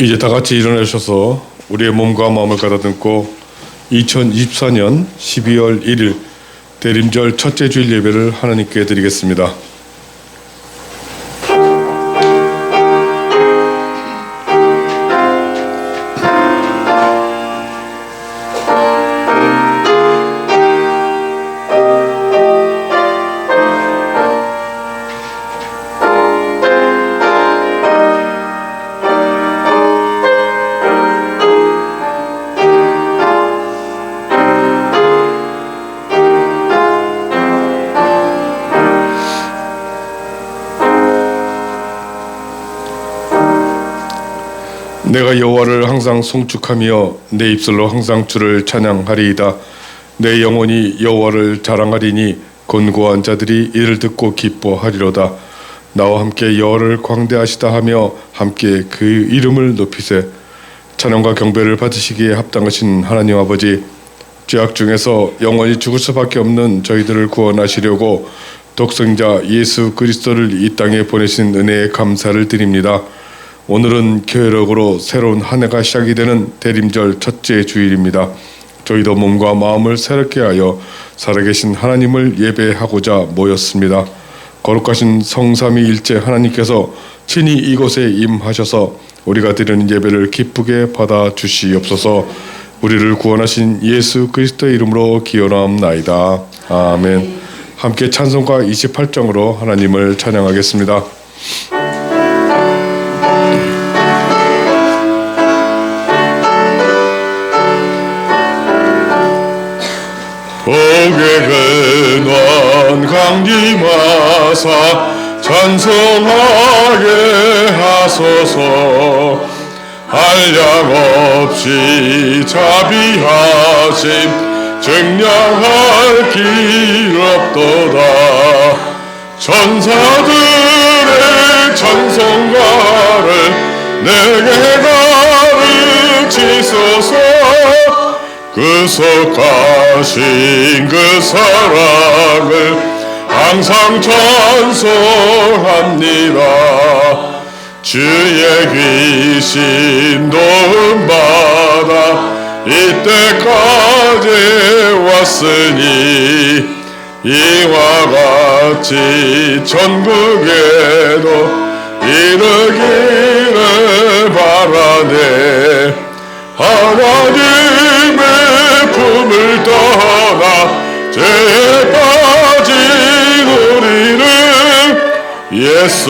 이제 다 같이 일어나셔서 우리의 몸과 마음을 가다듬고 2024년 12월 1일 대림절 첫째 주일 예배를 하나님께 드리겠습니다. 내가 여호와를 항상 송축하며 내 입술로 항상 주를 찬양하리이다. 내 영혼이 여호와를 자랑하리니 곤고한 자들이 이를 듣고 기뻐하리로다. 나와 함께 여호와를 광대하시다 하며 함께 그 이름을 높이세. 찬양과 경배를 받으시기에 합당하신 하나님 아버지, 죄악 중에서 영원히 죽을 수밖에 없는 저희들을 구원하시려고 독생자 예수 그리스도를 이 땅에 보내신 은혜에 감사를 드립니다. 오늘은 교회력으로 새로운 한 해가 시작이 되는 대림절 첫째 주일입니다. 저희도 몸과 마음을 새롭게 하여 살아계신 하나님을 예배하고자 모였습니다. 거룩하신 성삼위일체 하나님께서 친히 이곳에 임하셔서 우리가 드리는 예배를 기쁘게 받아 주시옵소서. 우리를 구원하신 예수 그리스도의 이름으로 기원하옵나이다. 아멘. 함께 찬송가 28장으로 하나님을 찬양하겠습니다. 복의 근원 강림하사 찬송하게 하소서. 한량없이 자비하심 증량할 길 없도다. 천사들의 찬송가를 내게 가르치소서. 구속하신 그 사랑을 항상 찬송합니다. 주의 귀신 도움받아 이때까지 왔으니 이와 같이 천국에도 이르기를 바라네. 하나님의 품을 떠나 죄에 빠진 우리를 예수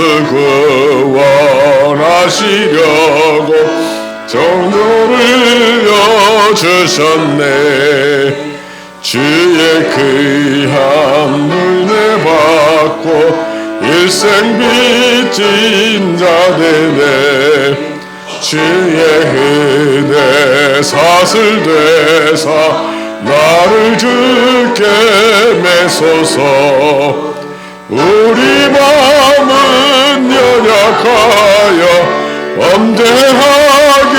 구원하시려고 정도를 여주셨네. 주의 귀한 은혜 받고 일생 빚진 자 되네. 주의 은혜 사슬되사 나를 주께 매소서. 우리 마음은 연약하여 엄대하기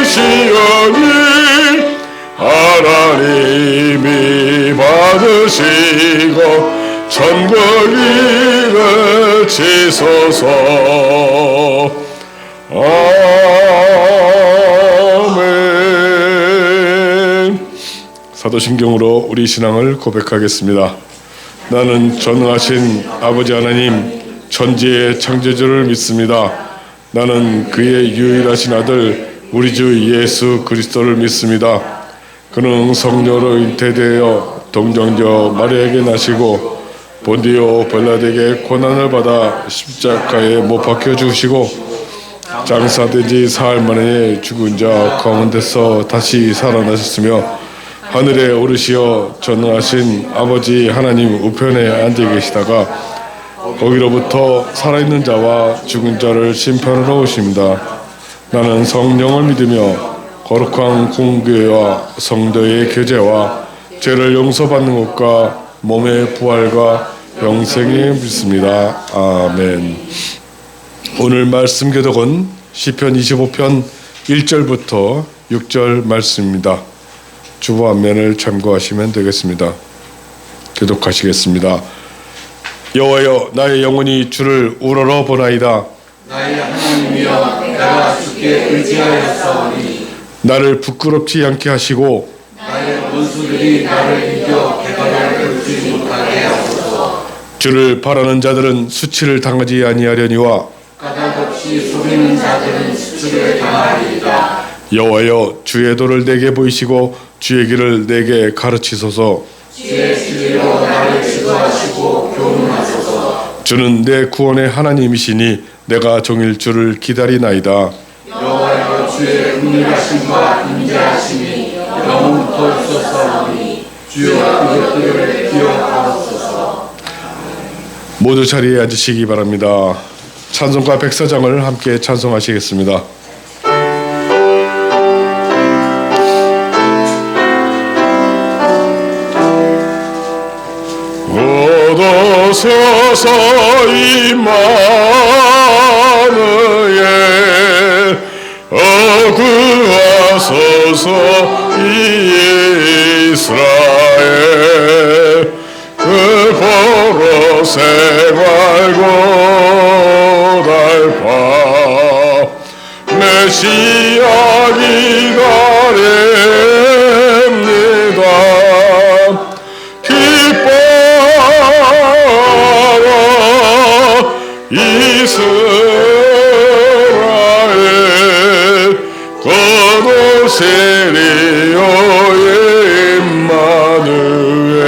시오니 하나님이 받으시고 천국 이르치소서. 아멘. 사도신경으로 우리 신앙을 고백하겠습니다. 나는 전능하신 아버지 하나님 천지의 창조주를 믿습니다. 나는 그의 유일하신 아들 우리 주 예수 그리스도를 믿습니다. 그는 성령으로 잉태되어 동정녀 마리아에게 나시고 본디오 빌라도에게 고난을 받아 십자가에 못 박혀 죽으시고 장사된 지 사흘 만에 죽은 자 가운데서 다시 살아나셨으며 하늘에 오르시어 전능하신 아버지 하나님 우편에 앉아 계시다가 거기로부터 살아있는 자와 죽은 자를 심판하러 오십니다. 나는 성령을 믿으며 거룩한 공교회와 성도의 교제와 죄를 용서받는 것과 몸의 부활과 영생에 믿습니다. 아멘. 오늘 말씀 교독은 시편 25편 1절부터 6절 말씀입니다. 주보 앞면을 참고하시면 되겠습니다. 교독하시겠습니다. 여호와여, 나의 영혼이 주를 우러러 보나이다. 나의 하나님이여, 내가 주께 의지하였사오니 나를 부끄럽지 않게 하시고 나의 원수들이 나를 이겨 객관을 긁지 못하게 하소서. 주를 바라는 자들은 수치를 당하지 아니하려니와 까닭없이 속이는 자들은 수치를 당하리이다. 여호와여 주의 도를 내게 보이시고 주의 길을 내게 가르치소서. 주의 진리로 나를 지도하시고 교훈하소서. 주는 내 구원의 하나님이시니 내가 종일 주를 기다리나이다. 여호와여 주의 은밀하심과 인자하심이 영원부터 있었사오니 주여 그것들을 기억하옵소서. 모두 자리에 앉으시기 바랍니다. 찬송가 백사장을 함께 찬송하시겠습니다. 얻어서서 임마누엘 어구하소서 이스라엘 그 보러 생활고 달파 메시아 기다립니다. 기뻐하라 이스라엘 거두시리오 임마누엘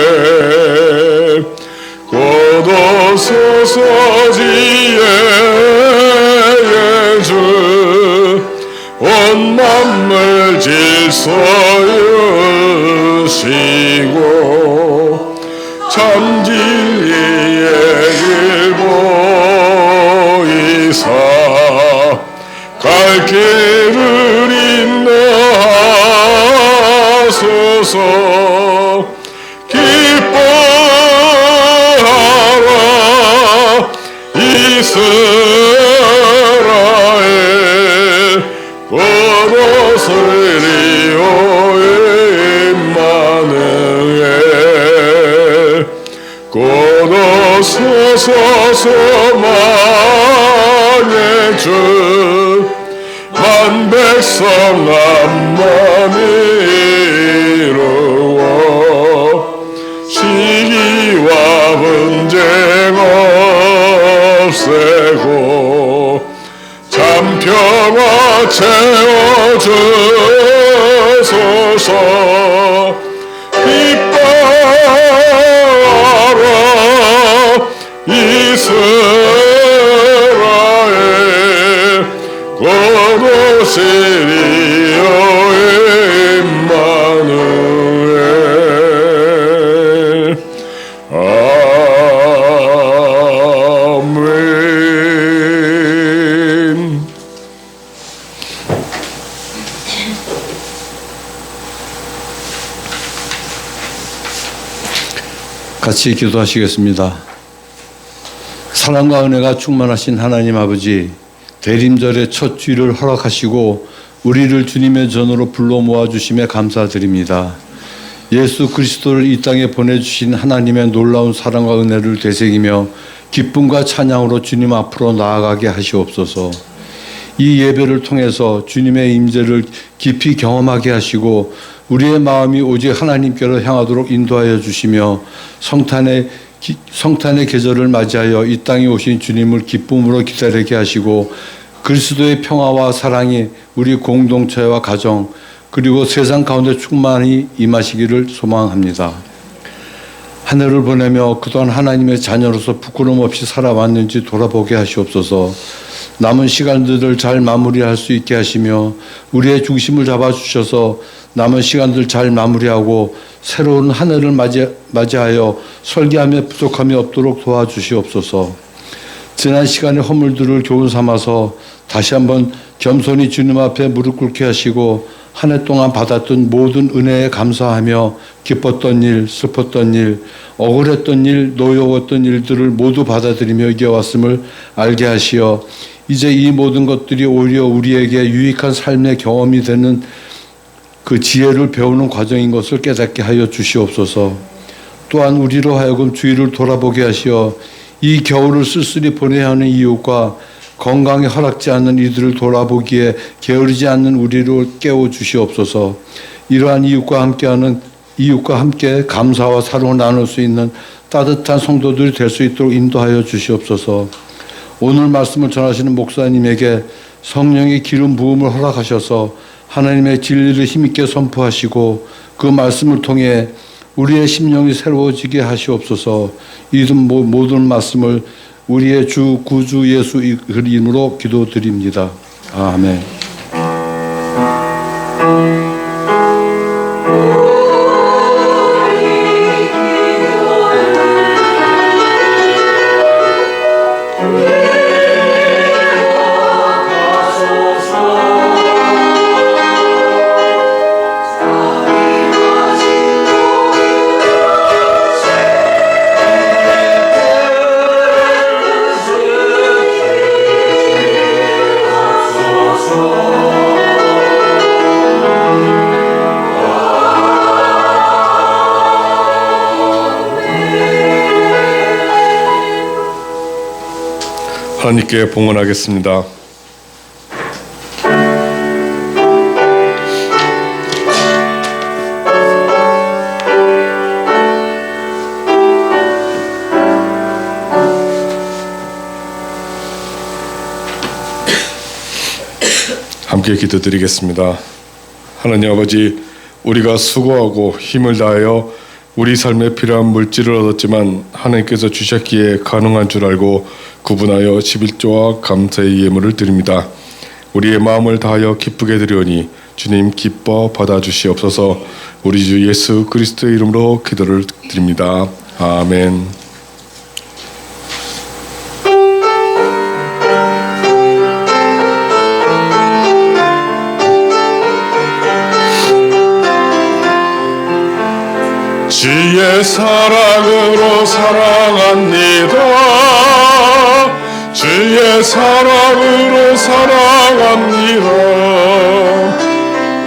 고도소서 지혜의 주 온 만물 질서유시고 참 진리의 길 보이사 갈 길을 인도하소서. 기뻐하라 이스라엘 고도스리오 임마누엘 고도소서 소망의 주 만백성 암만 이루어 시기와 분쟁 없애고 참 평화 채워주소서. 기뻐하라 이스라엘 고도시리오 임마누엘 아멘. 같이 기도하시겠습니다. 사랑과 은혜가 충만하신 하나님 아버지, 대림절의 첫 주일을 허락하시고 우리를 주님의 전으로 불러 모아주심에 감사드립니다. 예수 그리스도를 이 땅에 보내주신 하나님의 놀라운 사랑과 은혜를 되새기며 기쁨과 찬양으로 주님 앞으로 나아가게 하시옵소서. 이 예배를 통해서 주님의 임재를 깊이 경험하게 하시고 우리의 마음이 오직 하나님께로 향하도록 인도하여 주시며 성탄의 계절을 맞이하여 이 땅에 오신 주님을 기쁨으로 기다리게 하시고 그리스도의 평화와 사랑이 우리 공동체와 가정 그리고 세상 가운데 충만히 임하시기를 소망합니다. 한 해를 보내며 그동안 하나님의 자녀로서 부끄럼 없이 살아왔는지 돌아보게 하시옵소서. 남은 시간들을 잘 마무리할 수 있게 하시며 우리의 중심을 잡아주셔서 남은 시간들 잘 마무리하고 새로운 한 해를 맞이하여 설계함에 부족함이 없도록 도와주시옵소서. 지난 시간의 허물들을 교훈 삼아서 다시 한번 겸손히 주님 앞에 무릎 꿇게 하시고 한 해 동안 받았던 모든 은혜에 감사하며 기뻤던 일, 슬펐던 일, 억울했던 일, 노여웠던 일들을 모두 받아들이며 이겨왔음을 알게 하시어 이제 이 모든 것들이 오히려 우리에게 유익한 삶의 경험이 되는 그 지혜를 배우는 과정인 것을 깨닫게 하여 주시옵소서. 또한 우리로 하여금 주위를 돌아보게 하시어 이 겨울을 쓸쓸히 보내야 하는 이웃과 건강이 허락지 않는 이들을 돌아보기에 게으르지 않는 우리를 깨워 주시옵소서. 이러한 이웃과 함께 감사와 사랑을 나눌 수 있는 따뜻한 성도들이 될 수 있도록 인도하여 주시옵소서. 오늘 말씀을 전하시는 목사님에게 성령의 기름 부음을 허락하셔서 하나님의 진리를 힘있게 선포하시고 그 말씀을 통해 우리의 심령이 새로워지게 하시옵소서. 이 모든 말씀을 우리의 주 구주 예수 그리스도로 기도드립니다. 아멘. 하나님께 봉헌하겠습니다. 함께 기도드리겠습니다. 하나님 아버지, 우리가 수고하고 힘을 다하여 우리 삶에 필요한 물질을 얻었지만 하나님께서 주셨기에 가능한 줄 알고 구분하여 11조와 감사의 예물을 드립니다. 우리의 마음을 다하여 기쁘게 드리오니 주님 기뻐 받아주시옵소서. 우리 주 예수 그리스도의 이름으로 기도를 드립니다. 아멘. 주의 사랑으로 사랑합니다. 주의 사랑으로 사랑합니다.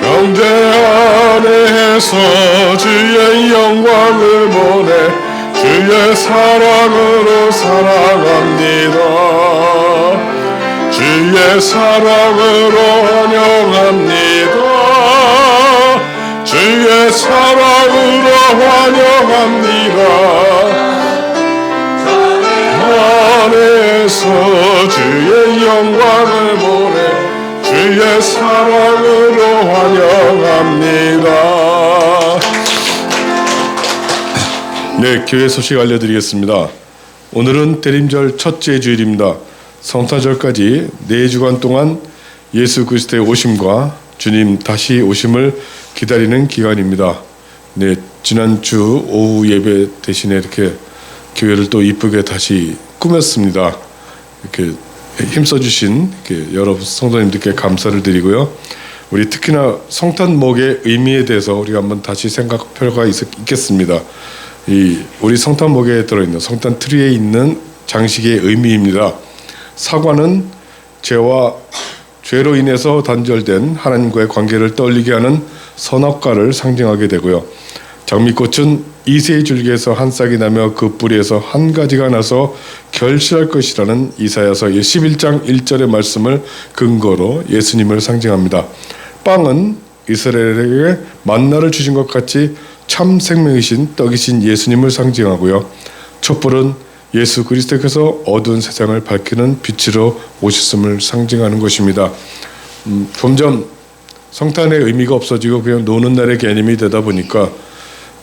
형제 안에서 주의 영광을 보내 주의 사랑으로 사랑합니다. 주의 사랑으로 환영합니다. 주의 사랑으로 환영합니다. 안에서 주의 영광을 보내 주의 사랑으로 환영합니다. 네, 교회 소식 알려드리겠습니다. 오늘은 대림절 첫째 주일입니다. 성탄절까지 4주간 동안 예수 그리스도의 오심과 주님 다시 오심을 기다리는 기간입니다. 네, 지난주 오후 예배 대신에 이렇게 교회를 또 이쁘게 다시 꾸몄습니다. 이렇게 힘써주신 여러 성도님들께 감사를 드리고요. 우리 특히나 성탄목의 의미에 대해서 우리가 한번 다시 생각할 필요가 있겠습니다. 우리 성탄목에 들어있는 성탄 트리에 있는 장식의 의미입니다. 사과는 죄로 인해서 단절된 하나님과의 관계를 떠올리게 하는 선악과를 상징하게 되고요. 장미꽃은 이새의 줄기에서 한 싹이 나며 그 뿌리에서 한 가지가 나서 결실할 것이라는 이사야서 11장 1절의 말씀을 근거로 예수님을 상징합니다. 빵은 이스라엘에게 만나를 주신 것 같이 참 생명이신 떡이신 예수님을 상징하고요. 촛불은 예수 그리스도께서 어두운 세상을 밝히는 빛으로 오셨음을 상징하는 것입니다. 점점 성탄의 의미가 없어지고 그냥 노는 날의 개념이 되다 보니까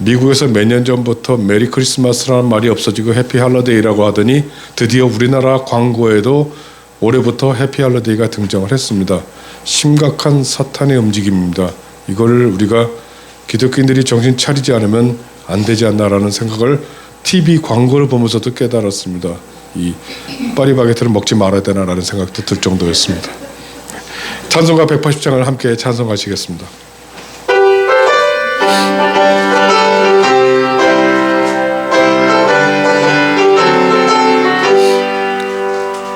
미국에서 몇 년 전부터 메리 크리스마스라는 말이 없어지고 해피 할러데이라고 하더니 드디어 우리나라 광고에도 올해부터 해피 할러데이가 등장을 했습니다. 심각한 사탄의 움직임입니다. 이걸 우리가 기독교인들이 정신 차리지 않으면 안 되지 않나라는 생각을 TV 광고를 보면서도 깨달았습니다. 이 파리바게트를 먹지 말아야 되나라는 생각도 들 정도였습니다. 찬송가 180장을 함께 찬송하시겠습니다.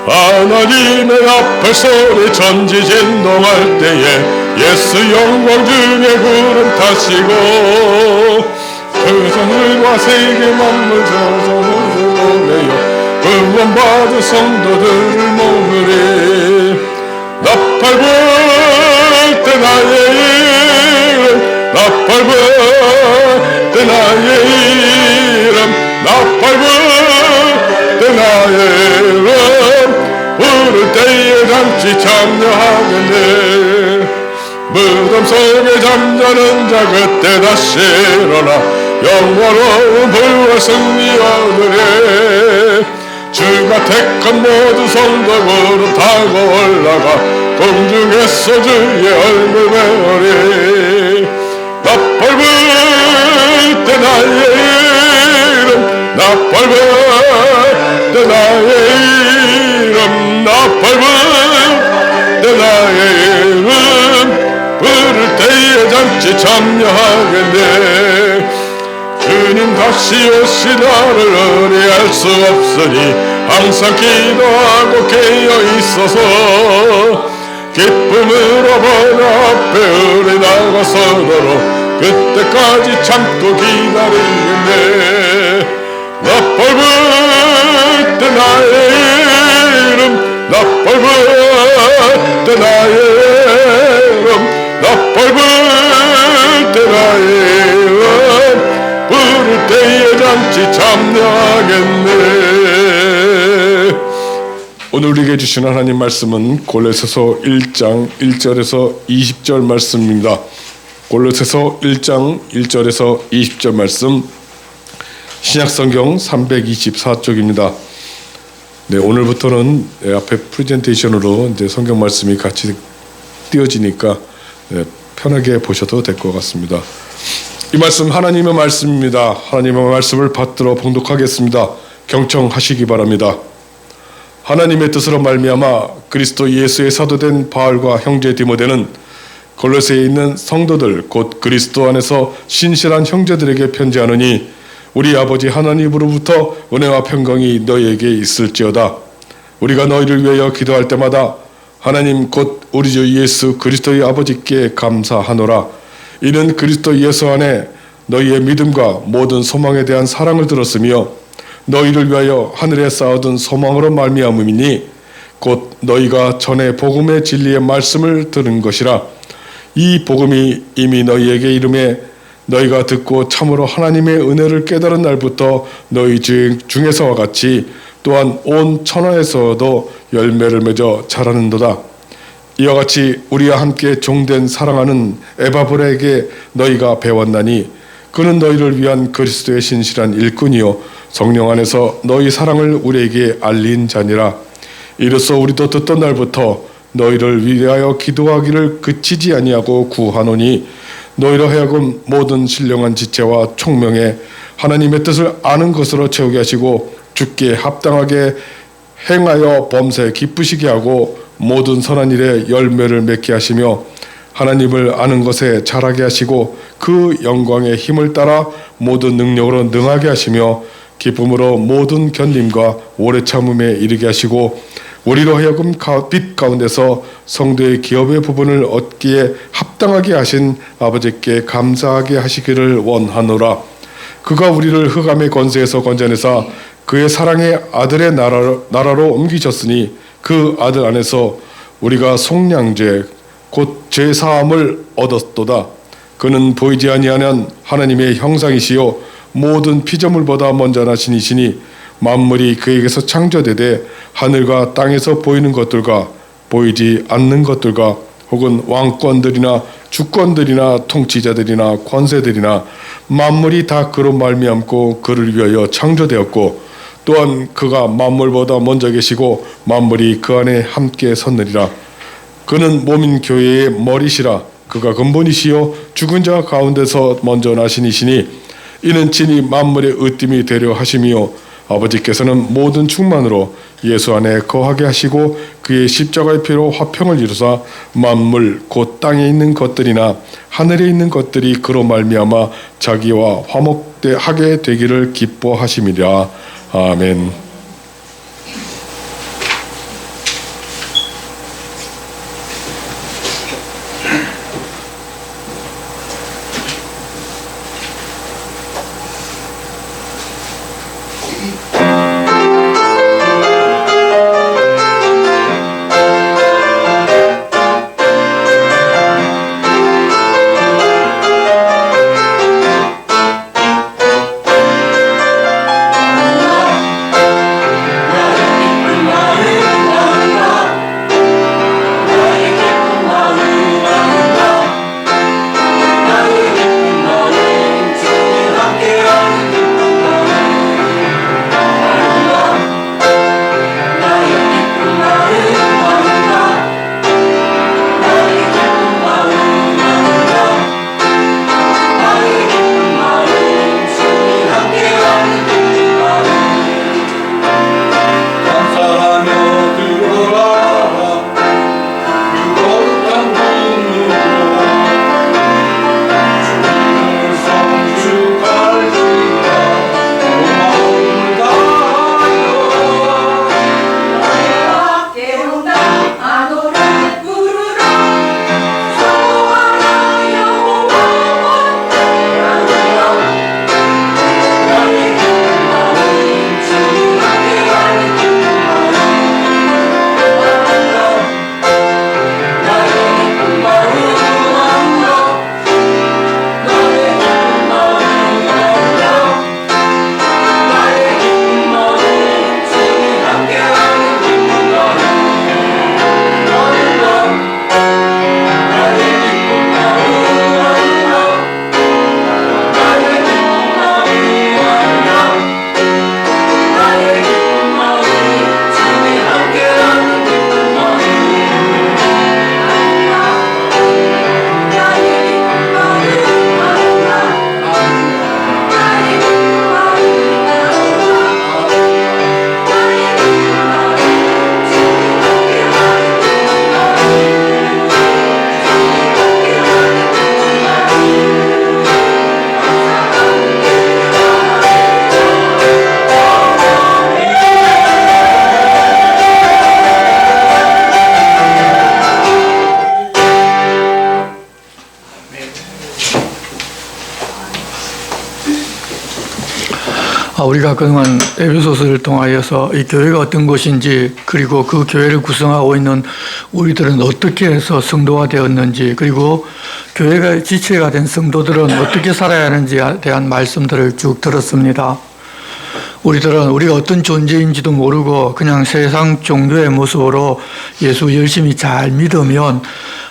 하나님의 앞에 소리 전지진동할 때에 예수 영광 중에 구름 타시고 그성들과 세계 만물 저성을 보내요 구원받은 성도들을 모으리 밟을 때 나의 이름 나 밟을 때 나의 이름 나 밟을 때 나의 이름 부를 때에 잠시 참여하겠네 무덤 속에 잠자는 자 그때 다시 일어나 영원한 부활 승리 얻으리 주가 택한 모든 성도으로 타고 올라가 공중에서 주의 얼굴 배우리 나 밟을 때 나의 이름 나 밟을 때 나의 이름 나 밟을 때 나의 이름 부를 때에 잠시 참여하겠네 주님 다시 오시 나를 의뢰할 수 없으니 항상 기도하고 깨어 있어서 기쁨으로 번호 앞에 의뢰 나가서도록 그때까지 참고 기다리겠네 나 밟을 때 나의 이름 나 밟을 때 나의 이름 나 밟을 때 나의 이름 부를 때에 잠시 참여하겠네 오늘 우리에게 주신 하나님 말씀은 골로새서 1장 1절에서 20절 말씀입니다. 골로새서 1장 1절에서 20절 말씀 신약성경 324쪽입니다. 네, 오늘부터는 앞에 프레젠테이션으로 이제 성경 말씀이 같이 띄어지니까 편하게 보셔도 될 것 같습니다. 이 말씀 하나님의 말씀입니다. 하나님의 말씀을 받들어 봉독하겠습니다. 경청하시기 바랍니다. 하나님의 뜻으로 말미암아 그리스도 예수의 사도된 바울과 형제 디모데는 골로새에 있는 성도들 곧 그리스도 안에서 신실한 형제들에게 편지하노니 우리 아버지 하나님으로부터 은혜와 평강이 너희에게 있을지어다. 우리가 너희를 위하여 기도할 때마다 하나님 곧 우리 주 예수 그리스도의 아버지께 감사하노라. 이는 그리스도 예수 안에 너희의 믿음과 모든 소망에 대한 사랑을 들었으며 너희를 위하여 하늘에 쌓아둔 소망으로 말미암음이니 곧 너희가 전에 복음의 진리의 말씀을 들은 것이라. 이 복음이 이미 너희에게 이름에 너희가 듣고 참으로 하나님의 은혜를 깨달은 날부터 너희 중에서와 같이 또한 온 천하에서도 열매를 맺어 자라는도다. 이와 같이 우리와 함께 종된 사랑하는 에바브라에게 너희가 배웠나니 그는 너희를 위한 그리스도의 신실한 일꾼이요 성령 안에서 너희 사랑을 우리에게 알린 자니라. 이로써 우리도 듣던 날부터 너희를 위하여 기도하기를 그치지 아니하고 구하노니 너희로 하여금 모든 신령한 지체와 총명에 하나님의 뜻을 아는 것으로 채우게 하시고 주께 합당하게 행하여 범사에 기쁘시게 하고 모든 선한 일에 열매를 맺게 하시며 하나님을 아는 것에 자라게 하시고 그 영광의 힘을 따라 모든 능력으로 능하게 하시며 기쁨으로 모든 견림과 오래 참음에 이르게 하시고 우리로 하여금 빛 가운데서 성도의 기업의 부분을 얻기에 합당하게 하신 아버지께 감사하게 하시기를 원하노라. 그가 우리를 흑암의 권세에서 건져내사 그의 사랑의 아들의 나라로 옮기셨으니 그 아들 안에서 우리가 속량죄 곧 죄사함을 얻었도다. 그는 보이지 아니하는 하나님의 형상이시요 모든 피조물보다 먼저 나신 이시니 만물이 그에게서 창조되되 하늘과 땅에서 보이는 것들과 보이지 않는 것들과 혹은 왕권들이나 주권들이나 통치자들이나 권세들이나 만물이 다 그로 말미암고 그를 위하여 창조되었고 또한 그가 만물보다 먼저 계시고 만물이 그 안에 함께 섰느니라. 그는 몸인 교회의 머리시라. 그가 근본이시요 죽은 자 가운데서 먼저 나신 이시니 이는 친히 만물의 으뜸이 되려 하심이요 아버지께서는 모든 충만으로 예수 안에 거하게 하시고 그의 십자가의 피로 화평을 이루사 만물 곧 땅에 있는 것들이나 하늘에 있는 것들이 그로 말미암아 자기와 화목하게 되기를 기뻐하심이라. 아멘. 우리가 그동안 에베소서를 통하여서 이 교회가 어떤 것인지, 그리고 그 교회를 구성하고 있는 우리들은 어떻게 해서 성도가 되었는지, 그리고 교회가 지체가 된 성도들은 어떻게 살아야 하는지에 대한 말씀들을 쭉 들었습니다. 우리들은 우리가 어떤 존재인지도 모르고 그냥 세상 종교의 모습으로 예수 열심히 잘 믿으면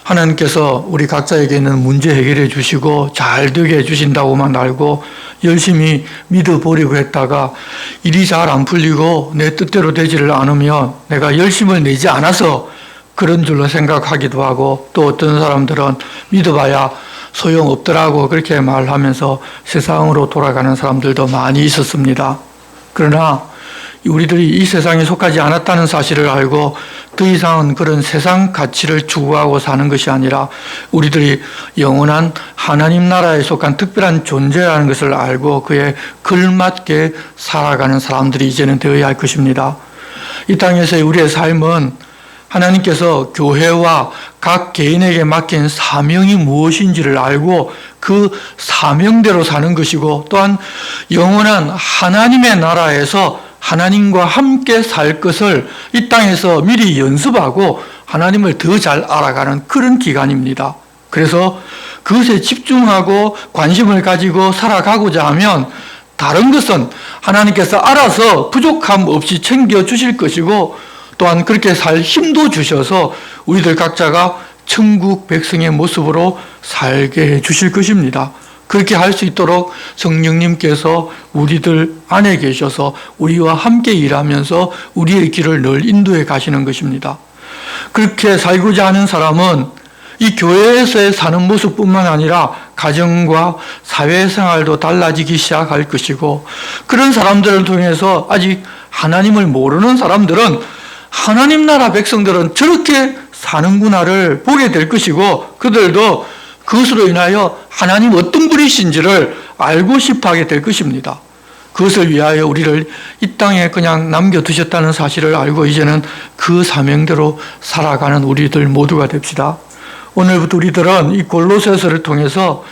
하나님께서 우리 각자에게 있는 문제 해결해 주시고 잘 되게 해주신다고만 알고 열심히 믿어보려고 했다가 일이 잘 안 풀리고 내 뜻대로 되지를 않으면 내가 열심을 내지 않아서 그런 줄로 생각하기도 하고, 또 어떤 사람들은 믿어봐야 소용없더라고 그렇게 말하면서 세상으로 돌아가는 사람들도 많이 있었습니다. 그러나 우리들이 이 세상에 속하지 않았다는 사실을 알고 더 이상은 그런 세상 가치를 추구하고 사는 것이 아니라 우리들이 영원한 하나님 나라에 속한 특별한 존재라는 것을 알고 그에 걸맞게 살아가는 사람들이 이제는 되어야 할 것입니다. 이 땅에서의 우리의 삶은 하나님께서 교회와 각 개인에게 맡긴 사명이 무엇인지를 알고 그 사명대로 사는 것이고, 또한 영원한 하나님의 나라에서 하나님과 함께 살 것을 이 땅에서 미리 연습하고 하나님을 더 잘 알아가는 그런 기간입니다. 그래서 그것에 집중하고 관심을 가지고 살아가고자 하면 다른 것은 하나님께서 알아서 부족함 없이 챙겨주실 것이고, 또한 그렇게 살 힘도 주셔서 우리들 각자가 천국 백성의 모습으로 살게 해 주실 것입니다. 그렇게 할 수 있도록 성령님께서 우리들 안에 계셔서 우리와 함께 일하면서 우리의 길을 늘 인도해 가시는 것입니다. 그렇게 살고자 하는 사람은 이 교회에서의 사는 모습뿐만 아니라 가정과 사회생활도 달라지기 시작할 것이고, 그런 사람들을 통해서 아직 하나님을 모르는 사람들은 하나님 나라 백성들은 저렇게 사는구나를 보게 될 것이고, 그들도 그것으로 인하여 하나님 어떤 분이신지를 알고 싶어 하게 될 것입니다. 그것을 위하여 우리를 이 땅에 그냥 남겨두셨다는 사실을 알고 이제는 그 사명대로 살아가는 우리들 모두가 됩시다. 오늘부터 우리들은 이 골로새서를 통해서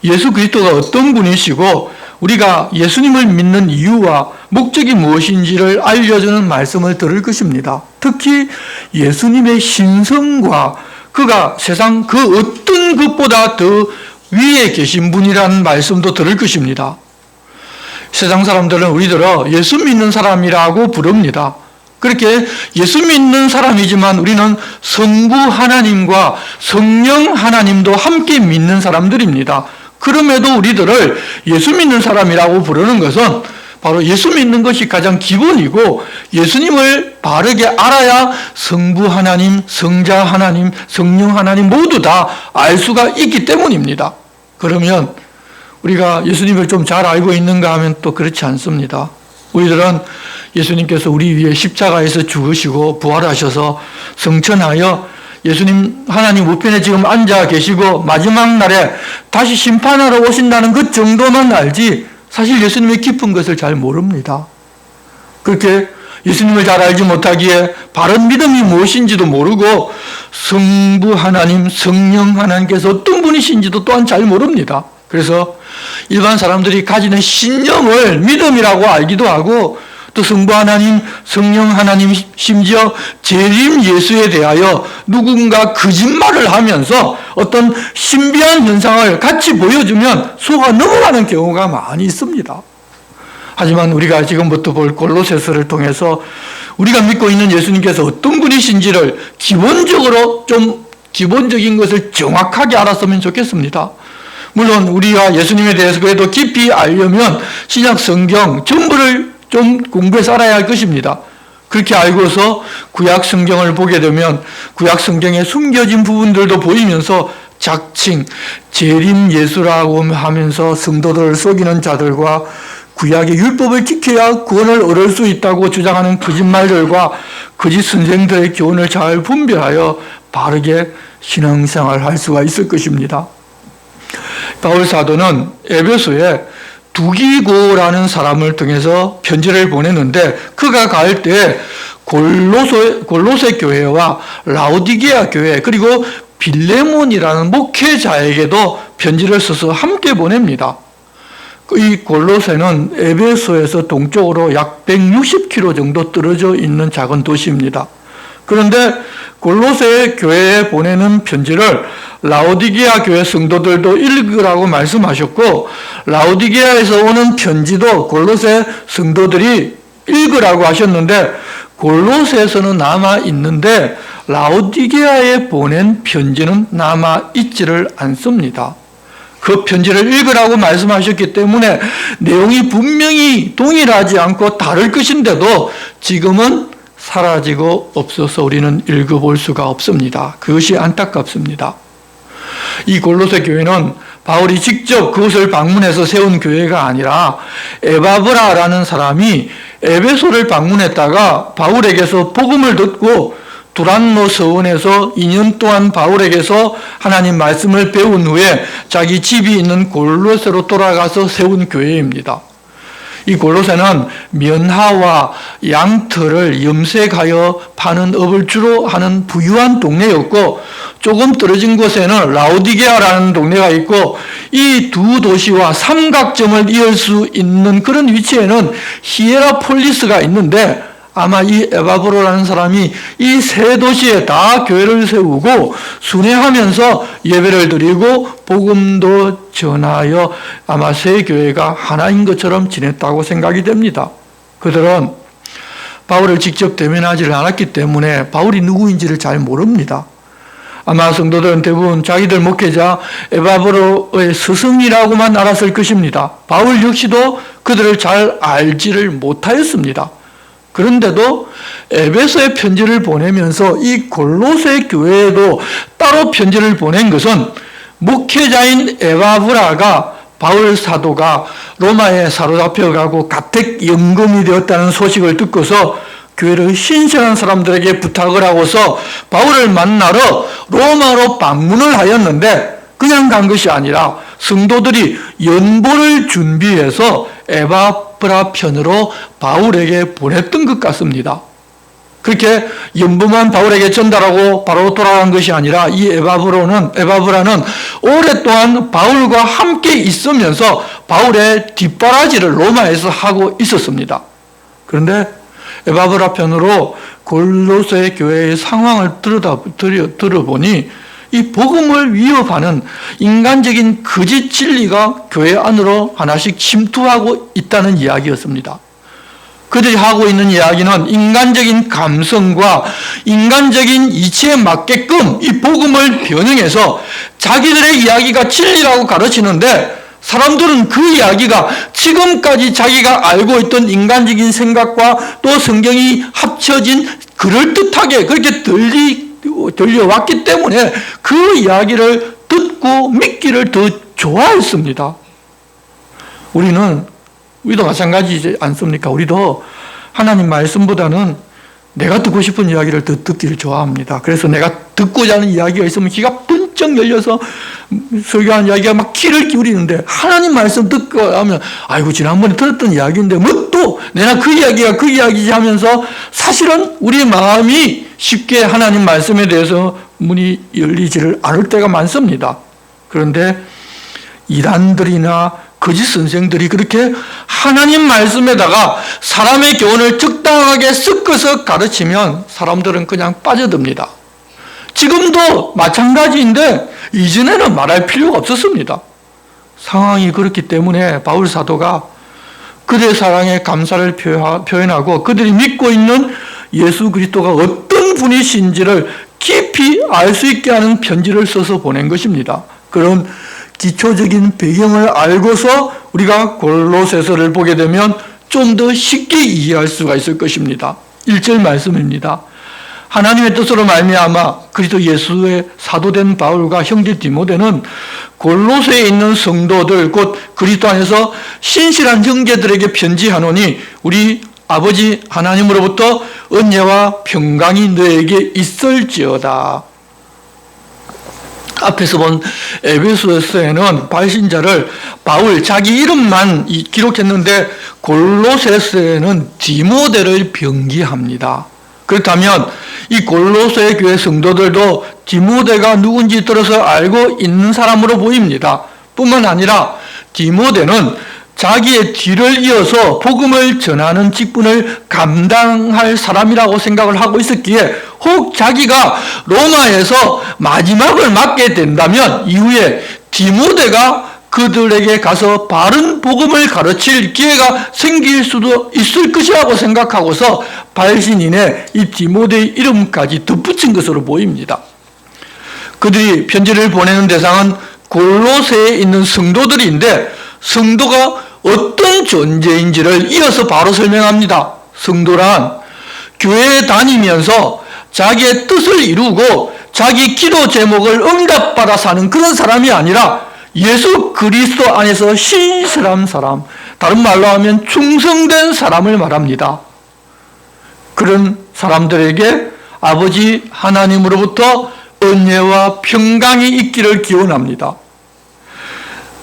예수 그리스도가 어떤 분이시고 우리가 예수님을 믿는 이유와 목적이 무엇인지를 알려주는 말씀을 들을 것입니다. 특히 예수님의 신성과 그가 세상 그 어떤 것보다 더 위에 계신 분이라는 말씀도 들을 것입니다. 세상 사람들은 우리들을 예수 믿는 사람이라고 부릅니다. 그렇게 예수 믿는 사람이지만 우리는 성부 하나님과 성령 하나님도 함께 믿는 사람들입니다. 그럼에도 우리들을 예수 믿는 사람이라고 부르는 것은 바로 예수 믿는 것이 가장 기본이고, 예수님을 바르게 알아야 성부 하나님, 성자 하나님, 성령 하나님 모두 다 알 수가 있기 때문입니다. 그러면 우리가 예수님을 좀 잘 알고 있는가 하면 또 그렇지 않습니다. 우리들은 예수님께서 우리 위해 십자가에서 죽으시고 부활하셔서 성천하여 예수님 하나님 우편에 지금 앉아 계시고 마지막 날에 다시 심판하러 오신다는 그 정도만 알지 사실 예수님의 깊은 것을 잘 모릅니다. 그렇게 예수님을 잘 알지 못하기에 바른 믿음이 무엇인지도 모르고 성부 하나님, 성령 하나님께서 어떤 분이신지도 또한 잘 모릅니다. 그래서 일반 사람들이 가지는 신념을 믿음이라고 알기도 하고, 또 성부 하나님, 성령 하나님, 심지어 재림 예수에 대하여 누군가 거짓말을 하면서 어떤 신비한 현상을 같이 보여주면 속아 넘어가는 경우가 많이 있습니다. 하지만 우리가 지금부터 볼 골로새서를 통해서 우리가 믿고 있는 예수님께서 어떤 분이신지를 기본적으로 좀 기본적인 것을 정확하게 알았으면 좋겠습니다. 물론 우리가 예수님에 대해서 그래도 깊이 알려면 신약 성경 전부를 좀 공부해서 알아야 할 것입니다. 그렇게 알고서 구약 성경을 보게 되면 구약 성경에 숨겨진 부분들도 보이면서 자칭 재림 예수라고 하면서 성도들을 속이는 자들과 구약의 율법을 지켜야 구원을 얻을 수 있다고 주장하는 거짓말들과 거짓 선생들의 교훈을 잘 분별하여 바르게 신앙생활을 할 수가 있을 것입니다. 바울 사도는 에베소에 두기고라는 사람을 통해서 편지를 보냈는데, 그가 갈 때 골로새 교회와 라오디게아 교회 그리고 빌레몬이라는 목회자에게도 편지를 써서 함께 보냅니다. 이 골로새는 에베소에서 동쪽으로 약 160km 정도 떨어져 있는 작은 도시입니다. 그런데 골로새 교회에 보내는 편지를 라오디게아 교회 성도들도 읽으라고 말씀하셨고, 라오디게아에서 오는 편지도 골로새 성도들이 읽으라고 하셨는데, 골로새에서는 남아 있는데 라오디게아에 보낸 편지는 남아 있지를 않습니다. 그 편지를 읽으라고 말씀하셨기 때문에 내용이 분명히 동일하지 않고 다를 것인데도 지금은 사라지고 없어서 우리는 읽어볼 수가 없습니다. 그것이 안타깝습니다. 이 골로새 교회는 바울이 직접 그곳을 방문해서 세운 교회가 아니라 에바브라라는 사람이 에베소를 방문했다가 바울에게서 복음을 듣고 두란노 서원에서 2년 동안 바울에게서 하나님 말씀을 배운 후에 자기 집이 있는 골로새로 돌아가서 세운 교회입니다. 이 골로새는 면화와 양털을 염색하여 파는 업을 주로 하는 부유한 동네였고, 조금 떨어진 곳에는 라오디게아라는 동네가 있고, 이 두 도시와 삼각점을 이을 수 있는 그런 위치에는 히에라폴리스가 있는데, 아마 이 에바브로라는 사람이 이 세 도시에 다 교회를 세우고 순회하면서 예배를 드리고 복음도 전하여 아마 세 교회가 하나인 것처럼 지냈다고 생각이 됩니다. 그들은 바울을 직접 대면하지 않았기 때문에 바울이 누구인지를 잘 모릅니다. 아마 성도들은 대부분 자기들 목회자 에바브로의 스승이라고만 알았을 것입니다. 바울 역시도 그들을 잘 알지를 못하였습니다. 그런데도 에베소에 편지를 보내면서 이 골로새 교회에도 따로 편지를 보낸 것은 목회자인 에바브라가 바울 사도가 로마에 사로잡혀가고 가택연금이 되었다는 소식을 듣고서 교회를 신실한 사람들에게 부탁을 하고서 바울을 만나러 로마로 방문을 하였는데, 그냥 간 것이 아니라 성도들이 연보를 준비해서 에바브라 편으로 바울에게 보냈던 것 같습니다. 그렇게 연보만 바울에게 전달하고 바로 돌아간 것이 아니라 이 에바브라는 오랫동안 바울과 함께 있으면서 바울의 뒷바라지를 로마에서 하고 있었습니다. 그런데 에바브라 편으로 골로새 교회의 상황을 들어보니 이 복음을 위협하는 인간적인 거짓 진리가 교회 안으로 하나씩 침투하고 있다는 이야기였습니다. 그들이 하고 있는 이야기는 인간적인 감성과 인간적인 이치에 맞게끔 이 복음을 변형해서 자기들의 이야기가 진리라고 가르치는데, 사람들은 그 이야기가 지금까지 자기가 알고 있던 인간적인 생각과 또 성경이 합쳐진 그럴듯하게 그렇게 들려왔기 때문에 그 이야기를 듣고 믿기를 더 좋아했습니다. 우리도 마찬가지지 않습니까? 우리도 하나님 말씀보다는 내가 듣고 싶은 이야기를 더 듣기를 좋아합니다. 그래서 내가 듣고자 하는 이야기가 있으면 귀가 번쩍 열려서 설교하는 이야기가 막 귀를 기울이는데, 하나님 말씀 듣고 하면 아이고 지난번에 들었던 이야기인데 뭐 또 내가 그 이야기가 그 이야기지 하면서 사실은 우리 마음이 쉽게 하나님 말씀에 대해서 문이 열리지를 않을 때가 많습니다. 그런데 이단들이나 거짓 선생들이 그렇게 하나님 말씀에다가 사람의 교훈을 적당하게 섞어서 가르치면 사람들은 그냥 빠져듭니다. 지금도 마찬가지인데 이전에는 말할 필요가 없었습니다. 상황이 그렇기 때문에 바울 사도가 그들의 사랑에 감사를 표현하고 그들이 믿고 있는 예수 그리스도가 어떤 분이신지를 깊이 알 수 있게 하는 편지를 써서 보낸 것입니다. 그런 기초적인 배경을 알고서 우리가 골로새서를 보게 되면 좀 더 쉽게 이해할 수가 있을 것입니다. 1절 말씀입니다. 하나님의 뜻으로 말미암아 그리스도 예수의 사도된 바울과 형제 디모데는 골로새에 있는 성도들 곧 그리스도 안에서 신실한 형제들에게 편지하노니 우리 아버지 하나님으로부터 은혜와 평강이 너에게 있을지어다. 앞에서 본 에베소서에는 발신자를 바울 자기 이름만 기록했는데 골로새서에는 디모데를 병기합니다. 그렇다면 이 골로새 교회 성도들도 디모데가 누군지 들어서 알고 있는 사람으로 보입니다. 뿐만 아니라 디모데는 자기의 뒤를 이어서 복음을 전하는 직분을 감당할 사람이라고 생각을 하고 있었기에 혹 자기가 로마에서 마지막을 맡게 된다면 이후에 디모데가 그들에게 가서 바른 복음을 가르칠 기회가 생길 수도 있을 것이라고 생각하고서 발신인에 이 디모데의 이름까지 덧붙인 것으로 보입니다. 그들이 편지를 보내는 대상은 골로새에 있는 성도들인데 성도가 어떤 존재인지를 이어서 바로 설명합니다. 성도란 교회에 다니면서 자기의 뜻을 이루고 자기 기도 제목을 응답받아 사는 그런 사람이 아니라 예수 그리스도 안에서 신실한 사람, 다른 말로 하면 충성된 사람을 말합니다. 그런 사람들에게 아버지 하나님으로부터 은혜와 평강이 있기를 기원합니다.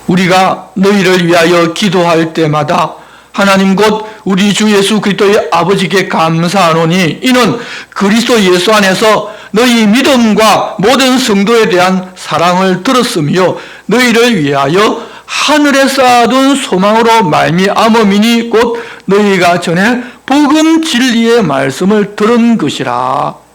우리가 너희를 위하여 기도할 때마다 하나님 곧 우리 주 예수 그리스도의 아버지께 감사하노니 이는 그리스도 예수 안에서 너희 믿음과 모든 성도에 대한 사랑을 들었으며 너희를 위하여 하늘에 쌓아둔 소망으로 말미암음이니 곧 너희가 전에 복음 진리의 말씀을 들은 것이라.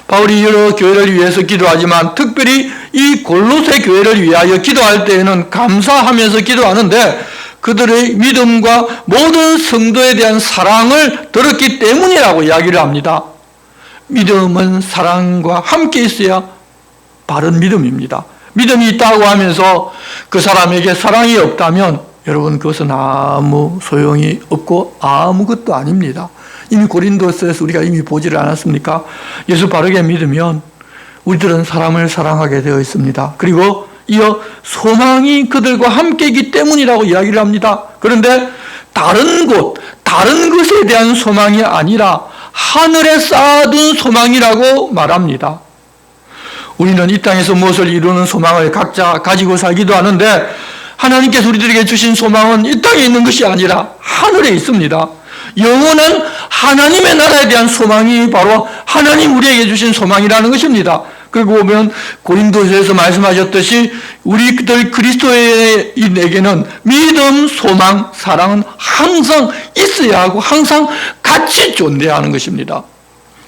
바울이 여러 교회를 위해서 기도하지만 특별히 이 골로새 교회를 위하여 기도할 때에는 감사하면서 기도하는데 그들의 믿음과 모든 성도에 대한 사랑을 들었기 때문이라고 이야기를 합니다. 믿음은 사랑과 함께 있어야 바른 믿음입니다. 믿음이 있다고 하면서 그 사람에게 사랑이 없다면 여러분 그것은 아무 소용이 없고 아무것도 아닙니다. 이미 고린도서에서 우리가 이미 보지를 않았습니까? 예수 바르게 믿으면 우리들은 사람을 사랑하게 되어 있습니다. 그리고 이어 소망이 그들과 함께이기 때문이라고 이야기를 합니다. 그런데 다른 곳, 다른 것에 대한 소망이 아니라 하늘에 쌓아둔 소망이라고 말합니다. 우리는 이 땅에서 무엇을 이루는 소망을 각자 가지고 살기도 하는데 하나님께서 우리들에게 주신 소망은 이 땅에 있는 것이 아니라 하늘에 있습니다. 영원한 하나님의 나라에 대한 소망이 바로 하나님 우리에게 주신 소망이라는 것입니다. 그리고 보면 고린도서에서 말씀하셨듯이 우리들 그리스도인에게는 믿음, 소망, 사랑은 항상 있어야 하고 항상 같이 존재하는 것입니다.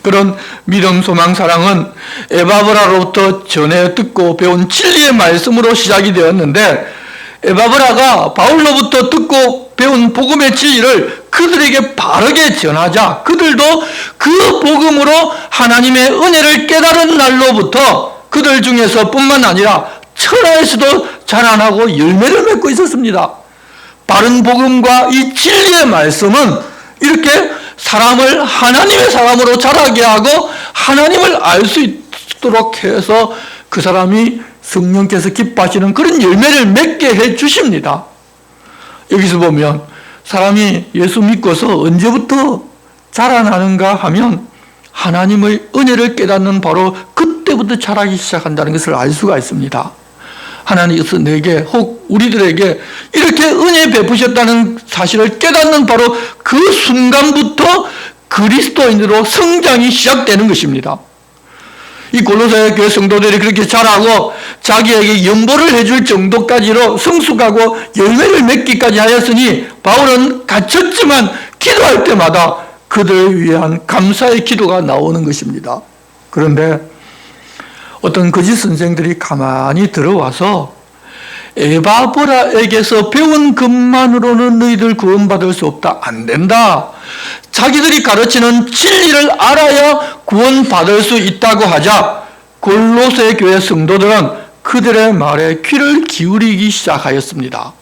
그런 믿음, 소망, 사랑은 에바브라로부터 전해 듣고 배운 진리의 말씀으로 시작이 되었는데 에바브라가 바울로부터 듣고 배운 복음의 진리를 그들에게 바르게 전하자 그들도 그 복음으로 하나님의 은혜를 깨달은 날로부터 그들 중에서 뿐만 아니라 천하에서도 자라나고 열매를 맺고 있었습니다. 바른 복음과 이 진리의 말씀은 이렇게 사람을 하나님의 사람으로 자라게 하고 하나님을 알 수 있도록 해서 그 사람이 성령께서 기뻐하시는 그런 열매를 맺게 해 주십니다. 여기서 보면 사람이 예수 믿고서 언제부터 자라나는가 하면 하나님의 은혜를 깨닫는 바로 그때부터 자라기 시작한다는 것을 알 수가 있습니다. 하나님께서 내게 혹 우리들에게 이렇게 은혜 베푸셨다는 사실을 깨닫는 바로 그 순간부터 그리스도인으로 성장이 시작되는 것입니다. 이 골로새 교회 성도들이 그렇게 자라고 자기에게 연보를 해줄 정도까지로 성숙하고 열매를 맺기까지 하였으니 바울은 갇혔지만 기도할 때마다 그들을 위한 감사의 기도가 나오는 것입니다. 그런데 어떤 거짓 선생들이 가만히 들어와서 에바브라에게서 배운 것만으로는 너희들 구원받을 수 없다. 안 된다. 자기들이 가르치는 진리를 알아야 구원받을 수 있다고 하자 골로새 교회 성도들은 그들의 말에 귀를 기울이기 시작하였습니다.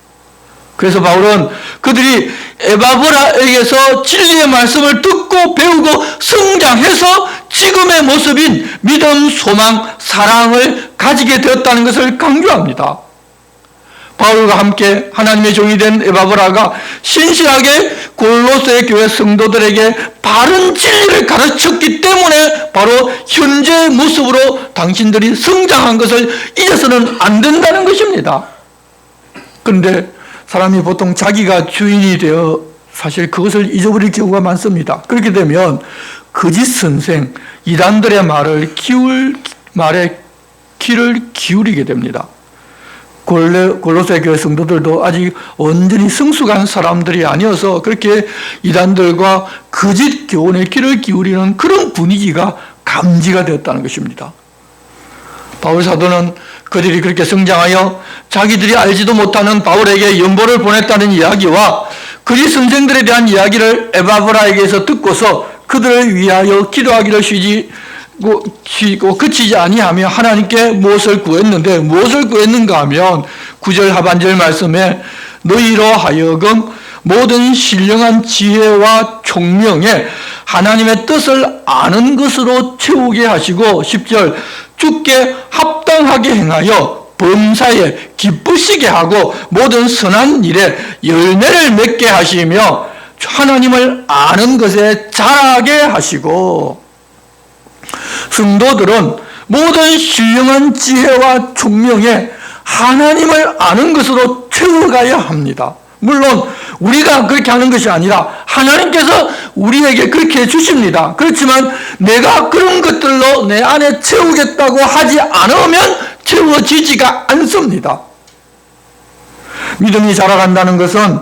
그래서 바울은 그들이 에바브라에게서 진리의 말씀을 듣고 배우고 성장해서 지금의 모습인 믿음, 소망, 사랑을 가지게 되었다는 것을 강조합니다. 바울과 함께 하나님의 종이 된 에바브라가 신실하게 골로새 교회 성도들에게 바른 진리를 가르쳤기 때문에 바로 현재의 모습으로 당신들이 성장한 것을 잊어서는 안 된다는 것입니다. 그런데 사람이 보통 자기가 주인이 되어 사실 그것을 잊어버릴 경우가 많습니다. 그렇게 되면 거짓 선생, 이단들의 말에 귀를 기울이게 됩니다. 골로새 교회 성도들도 아직 온전히 성숙한 사람들이 아니어서 그렇게 이단들과 거짓 교훈에 귀를 기울이는 그런 분위기가 감지가 되었다는 것입니다. 바울 사도는 그들이 그렇게 성장하여 자기들이 알지도 못하는 바울에게 연보를 보냈다는 이야기와 그리 선생들에 대한 이야기를 에바브라에게서 듣고서 그들을 위하여 기도하기를 쉬고 그치지 아니하며 하나님께 무엇을 구했는데 무엇을 구했는가 하면 9절 하반절 말씀에 너희로 하여금 모든 신령한 지혜와 총명에 하나님의 뜻을 아는 것으로 채우게 하시고 10절 주께 합당하게 행하여 범사에 기쁘시게 하고 모든 선한 일에 열매를 맺게 하시며 하나님을 아는 것에 자라게 하시고 성도들은 모든 신령한 지혜와 총명에 하나님을 아는 것으로 채워가야 합니다. 물론 우리가 그렇게 하는 것이 아니라 하나님께서 우리에게 그렇게 해주십니다. 그렇지만 내가 그런 것들로 내 안에 채우겠다고 하지 않으면 채워지지가 않습니다. 믿음이 자라간다는 것은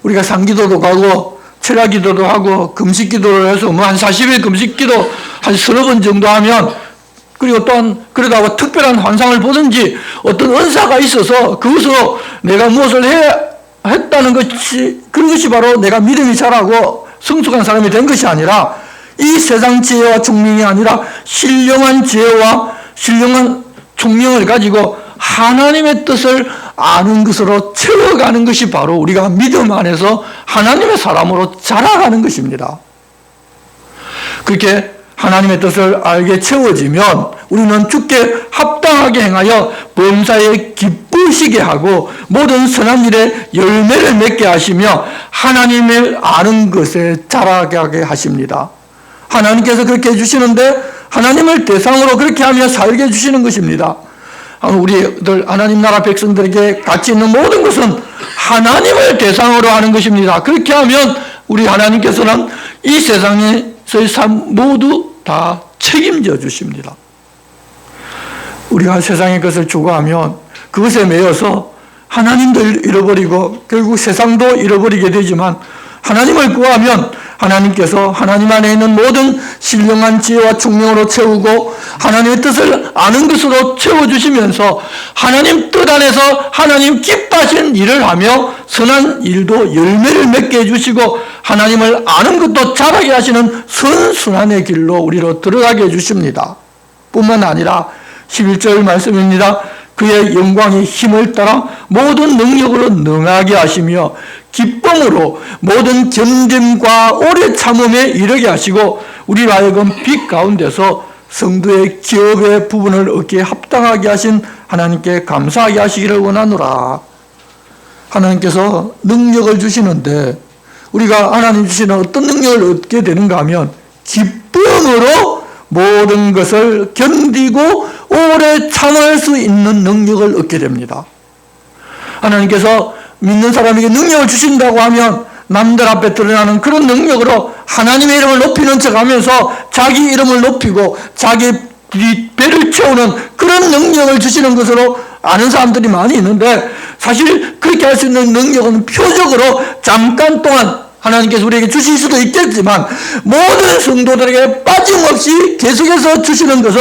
우리가 상기도도 가고 철야기도도 하고 금식기도를 해서 한 40일 금식기도 한 서너 번 정도 하면 그리고 또한 그러다가 특별한 환상을 보든지 어떤 은사가 있어서 그것으로 내가 무엇을 했다는 것이 그런 것이 바로 내가 믿음이 자라고 성숙한 사람이 된 것이 아니라 이 세상 지혜와 총명이 아니라 신령한 지혜와 신령한 총명을 가지고 하나님의 뜻을 아는 것으로 채워가는 것이 바로 우리가 믿음 안에서 하나님의 사람으로 자라가는 것입니다. 그렇게 하나님의 뜻을 알게 채워지면 우리는 주께 합당하게 행하여 범사에 기쁘시게 하고 모든 선한 일에 열매를 맺게 하시며 하나님을 아는 것에 자라게 하십니다. 하나님께서 그렇게 해주시는데 하나님을 대상으로 그렇게 하며 살게 해주시는 것입니다. 우리들 하나님 나라 백성들에게 가치 있는 모든 것은 하나님을 대상으로 하는 것입니다. 그렇게 하면 우리 하나님께서는 이 세상에서의 삶 모두 다 책임져 주십니다. 우리가 세상의 것을 추구하면 그것에 매여서 하나님도 잃어버리고 결국 세상도 잃어버리게 되지만 하나님을 구하면 하나님께서 하나님 안에 있는 모든 신령한 지혜와 총명으로 채우고 하나님의 뜻을 아는 것으로 채워주시면서 하나님 뜻 안에서 하나님 기뻐하시는 일을 하며 선한 일도 열매를 맺게 해주시고 하나님을 아는 것도 자라게 하시는 선순환의 길로 우리로 들어가게 해주십니다. 뿐만 아니라 11절 말씀입니다. 그의 영광의 힘을 따라 모든 능력으로 능하게 하시며 기쁨으로 모든 견딤과 오래 참음에 이르게 하시고 우리로 하여금 빛 가운데서 성도의 기업의 부분을 얻기에 합당하게 하신 하나님께 감사하게 하시기를 원하노라. 하나님께서 능력을 주시는데 우리가 하나님 주시는 어떤 능력을 얻게 되는가 하면 기쁨으로 모든 것을 견디고 오래 참을 수 있는 능력을 얻게 됩니다. 하나님께서 믿는 사람에게 능력을 주신다고 하면 남들 앞에 드러나는 그런 능력으로 하나님의 이름을 높이는 척하면서 자기 이름을 높이고 자기 배를 채우는 그런 능력을 주시는 것으로 아는 사람들이 많이 있는데 사실 그렇게 할 수 있는 능력은 표적으로 잠깐 동안 하나님께서 우리에게 주실 수도 있겠지만 모든 성도들에게 빠짐없이 계속해서 주시는 것은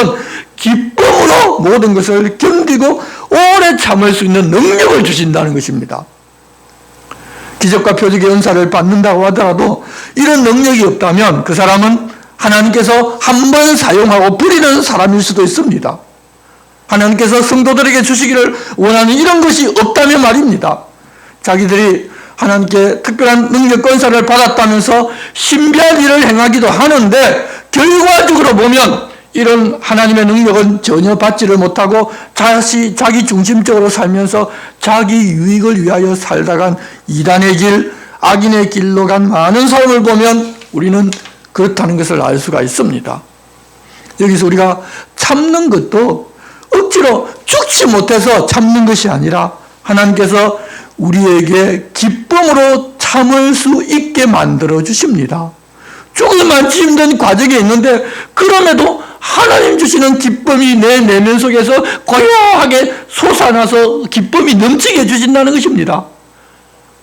기쁨으로 모든 것을 견디고 오래 참을 수 있는 능력을 주신다는 것입니다. 기적과 표적의 은사를 받는다고 하더라도 이런 능력이 없다면 그 사람은 하나님께서 한 번 사용하고 버리는 사람일 수도 있습니다. 하나님께서 성도들에게 주시기를 원하는 이런 것이 없다면 말입니다. 자기들이 하나님께 특별한 능력 권세를 받았다면서 신비한 일을 행하기도 하는데 결과적으로 보면 이런 하나님의 능력은 전혀 받지를 못하고 자기 중심적으로 살면서 자기 유익을 위하여 살다간 이단의 길, 악인의 길로 간 많은 삶을 보면 우리는 그렇다는 것을 알 수가 있습니다. 여기서 우리가 참는 것도 억지로 죽지 못해서 참는 것이 아니라 하나님께서 우리에게 기쁨으로 참을 수 있게 만들어 주십니다. 죽을 만치 힘든 과정이 있는데 그럼에도 하나님 주시는 기쁨이 내 내면 속에서 고요하게 솟아나서 기쁨이 넘치게 해주신다는 것입니다.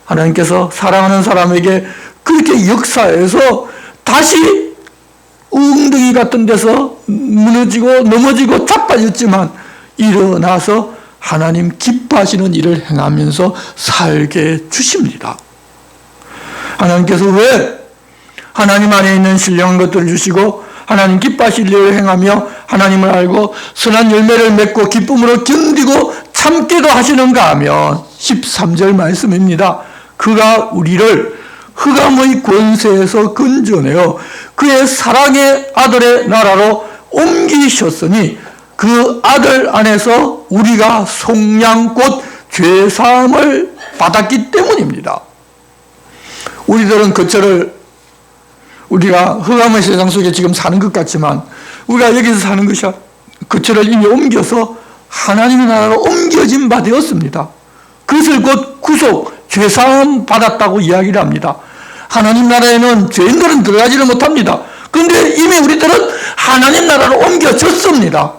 하나님께서 사랑하는 사람에게 그렇게 역사해서 다시 웅덩이 같은 데서 무너지고 넘어지고 자빠졌지만 일어나서 하나님 기뻐하시는 일을 행하면서 살게 주십니다. 하나님께서 왜 하나님 안에 있는 신령한 것들을 주시고 하나님 기뻐하실 일을 행하며 하나님을 알고 선한 열매를 맺고 기쁨으로 견디고 참게도 하시는가 하면 13절 말씀입니다. 그가 우리를 흑암의 권세에서 건져내어 그의 사랑의 아들의 나라로 옮기셨으니 그 아들 안에서 우리가 속량 곧 죄사함을 받았기 때문입니다. 우리들은 그처를 우리가 흑암의 세상 속에 지금 사는 것 같지만 우리가 여기서 사는 것이 그처를 이미 옮겨서 하나님의 나라로 옮겨진 바 되었습니다. 그것을 곧 구속, 죄사함 받았다고 이야기를 합니다. 하나님 나라에는 죄인들은 들어가지를 못합니다. 그런데 이미 우리들은 하나님 나라로 옮겨졌습니다.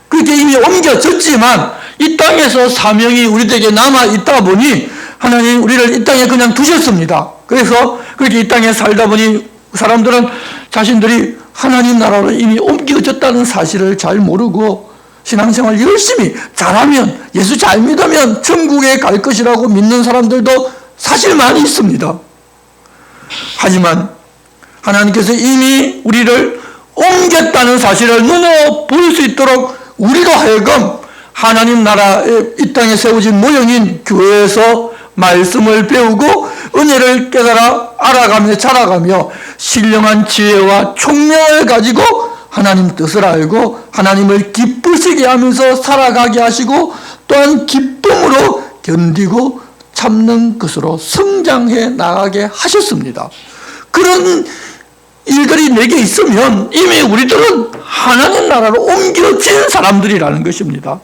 그렇게 이미 옮겨졌지만 이 땅에서 사명이 우리에게 남아있다 보니 하나님 우리를 이 땅에 그냥 두셨습니다. 그래서 그렇게 이 땅에 살다 보니 사람들은 자신들이 하나님 나라로 이미 옮겨졌다는 사실을 잘 모르고 신앙생활 열심히 잘하면 예수 잘 믿으면 천국에 갈 것이라고 믿는 사람들도 사실 많이 있습니다. 하지만 하나님께서 이미 우리를 옮겼다는 사실을 눈으로 볼 수 있도록 우리로 하여금 하나님 나라의 이 땅에 세워진 모형인 교회에서 말씀을 배우고 은혜를 깨달아 알아가며 자라가며 신령한 지혜와 총명을 가지고 하나님 뜻을 알고 하나님을 기쁘시게 하면서 살아가게 하시고 또한 기쁨으로 견디고 참는 것으로 성장해 나가게 하셨습니다. 그런 일들이 내게 있으면 이미 우리들은 하나님 나라로 옮겨진 사람들이라는 것입니다.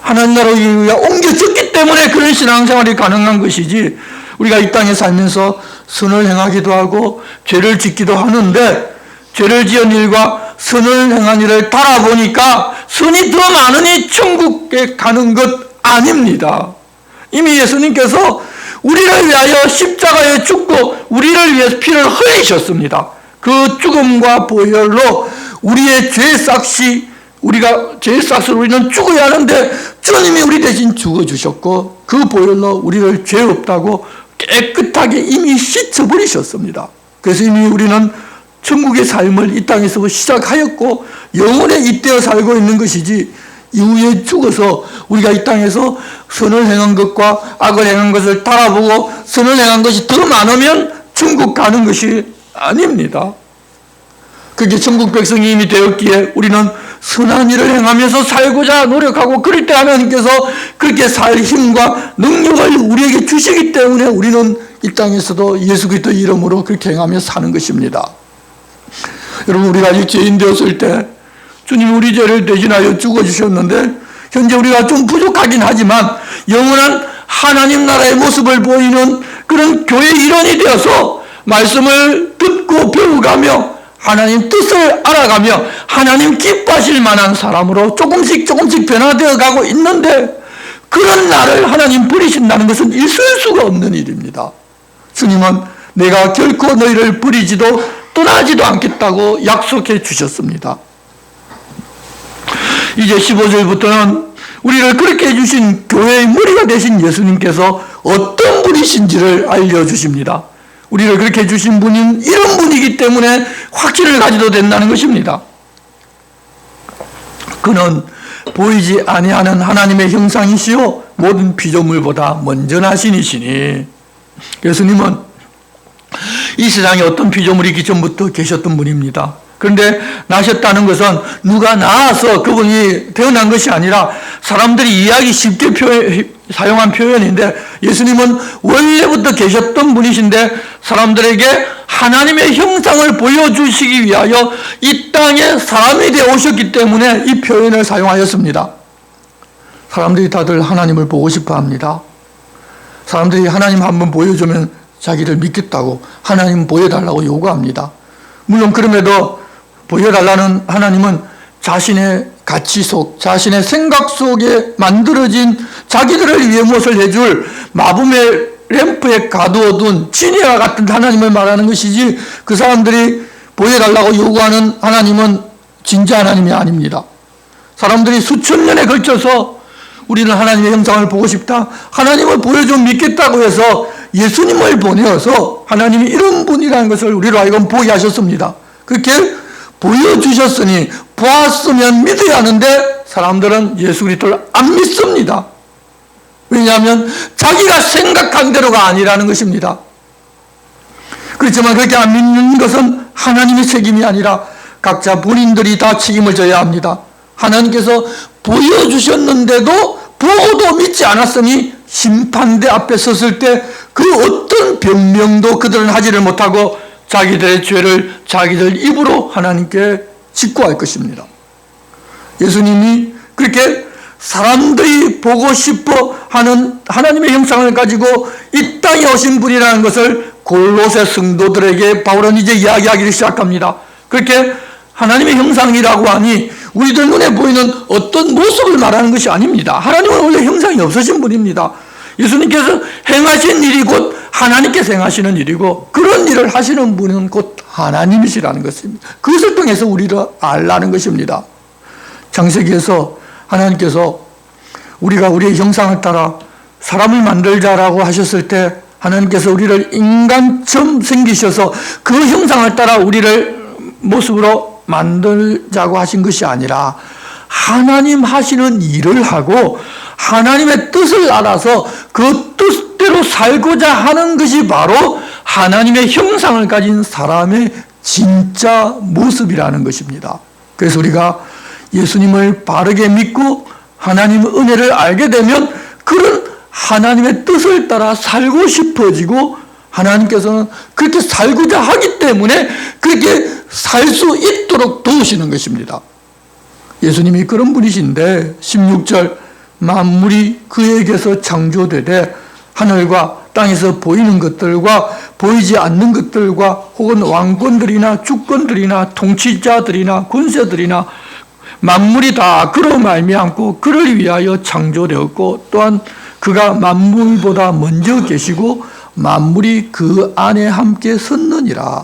하나님 나라로 우리가 옮겨졌기 때문에 그런 신앙생활이 가능한 것이지 우리가 이 땅에 살면서 선을 행하기도 하고 죄를 짓기도 하는데 죄를 지은 일과 선을 행한 일을 달아보니까 선이 더 많으니 천국에 가는 것 아닙니다. 이미 예수님께서 우리를 위하여 십자가에 죽고 우리를 위해서 피를 흘리셨습니다. 그 죽음과 보혈로 우리의 죄싹시 우리가 죄싹으로 우리는 죽어야 하는데 주님이 우리 대신 죽어주셨고 그 보혈로 우리를 죄 없다고 깨끗하게 이미 씻어버리셨습니다. 그래서 이미 우리는 천국의 삶을 이 땅에서 시작하였고 영원에 잇대어 살고 있는 것이지 이후에 죽어서 우리가 이 땅에서 선을 행한 것과 악을 행한 것을 달아보고 선을 행한 것이 더 많으면 천국 가는 것이 아닙니다. 그게 천국 백성이 이미 되었기에 우리는 선한 일을 행하면서 살고자 노력하고 그럴 때 하나님께서 그렇게 살 힘과 능력을 우리에게 주시기 때문에 우리는 이 땅에서도 예수 그리스도의 이름으로 그렇게 행하며 사는 것입니다. 여러분 우리가 이 죄인 되었을 때 주님이 우리 죄를 대신하여 죽어주셨는데 현재 우리가 좀 부족하긴 하지만 영원한 하나님 나라의 모습을 보이는 그런 교회의 일원이 되어서 말씀을 듣고 배워가며 하나님 뜻을 알아가며 하나님 기뻐하실 만한 사람으로 조금씩 변화되어 가고 있는데 그런 나를 하나님 버리신다는 것은 있을 수가 없는 일입니다. 주님은 내가 결코 너희를 버리지도 떠나지도 않겠다고 약속해 주셨습니다. 이제 15절부터는 우리를 그렇게 해주신 교회의 머리가 되신 예수님께서 어떤 분이신지를 알려주십니다. 우리를 그렇게 해주신 분인 이런 분이기 때문에 확신을 가지도 된다는 것입니다. 그는 보이지 아니하는 하나님의 형상이시요 모든 피조물보다 먼저 나신 이시니 예수님은 이 세상에 어떤 피조물이 있기 전부터 계셨던 분입니다. 그런데 나셨다는 것은 누가 낳아서 그분이 태어난 것이 아니라 사람들이 이해하기 쉽게 사용한 표현인데 예수님은 원래부터 계셨던 분이신데 사람들에게 하나님의 형상을 보여주시기 위하여 이 땅에 사람이 되어 오셨기 때문에 이 표현을 사용하였습니다. 사람들이 다들 하나님을 보고 싶어 합니다. 사람들이 하나님 한번 보여주면 자기를 믿겠다고 하나님 보여달라고 요구합니다. 물론 그럼에도 보여달라는 하나님은 자신의 가치 속, 자신의 생각 속에 만들어진 자기들을 위해 무엇을 해줄 마법의 램프에 가두어둔 진이와 같은 하나님을 말하는 것이지, 그 사람들이 보여달라고 요구하는 하나님은 진짜 하나님이 아닙니다. 사람들이 수천 년에 걸쳐서 우리는 하나님의 형상을 보고 싶다, 하나님을 보여주면 믿겠다고 해서 예수님을 보내어서 하나님이 이런 분이라는 것을 우리로 하여금 보게 하셨습니다. 그렇게 보여주셨으니 보았으면 믿어야 하는데 사람들은 예수 그리스도를 안 믿습니다. 왜냐하면 자기가 생각한 대로가 아니라는 것입니다. 그렇지만 그렇게 안 믿는 것은 하나님의 책임이 아니라 각자 본인들이 다 책임을 져야 합니다. 하나님께서 보여주셨는데도 보고도 믿지 않았으니 심판대 앞에 섰을 때 그 어떤 변명도 그들은 하지를 못하고 자기들의 죄를 자기들 입으로 하나님께 직구할 것입니다. 예수님이 그렇게 사람들이 보고 싶어 하는 하나님의 형상을 가지고 이 땅에 오신 분이라는 것을 골로새 성도들에게 바울은 이제 이야기하기를 시작합니다. 그렇게 하나님의 형상이라고 하니 우리들 눈에 보이는 어떤 모습을 말하는 것이 아닙니다. 하나님은 원래 형상이 없으신 분입니다. 예수님께서 행하신 일이 곧 하나님께서 행하시는 일이고, 그런 일을 하시는 분은 곧 하나님이시라는 것입니다. 그것을 통해서 우리를 알라는 것입니다. 창세기에서 하나님께서 우리가 우리의 형상을 따라 사람을 만들자라고 하셨을 때 하나님께서 우리를 인간처럼 생기셔서 그 형상을 따라 우리를 모습으로 만들자고 하신 것이 아니라 하나님 하시는 일을 하고 하나님의 뜻을 알아서 그 뜻대로 살고자 하는 것이 바로 하나님의 형상을 가진 사람의 진짜 모습이라는 것입니다. 그래서 우리가 예수님을 바르게 믿고 하나님의 은혜를 알게 되면 그런 하나님의 뜻을 따라 살고 싶어지고, 하나님께서는 그렇게 살고자 하기 때문에 그렇게 살 수 있도록 도우시는 것입니다. 예수님이 그런 분이신데 16절 만물이 그에게서 창조되되 하늘과 땅에서 보이는 것들과 보이지 않는 것들과 혹은 왕권들이나 주권들이나 통치자들이나 권세들이나 만물이 다 그로 말미암고 그를 위하여 창조되었고 또한 그가 만물보다 먼저 계시고 만물이 그 안에 함께 섰느니라.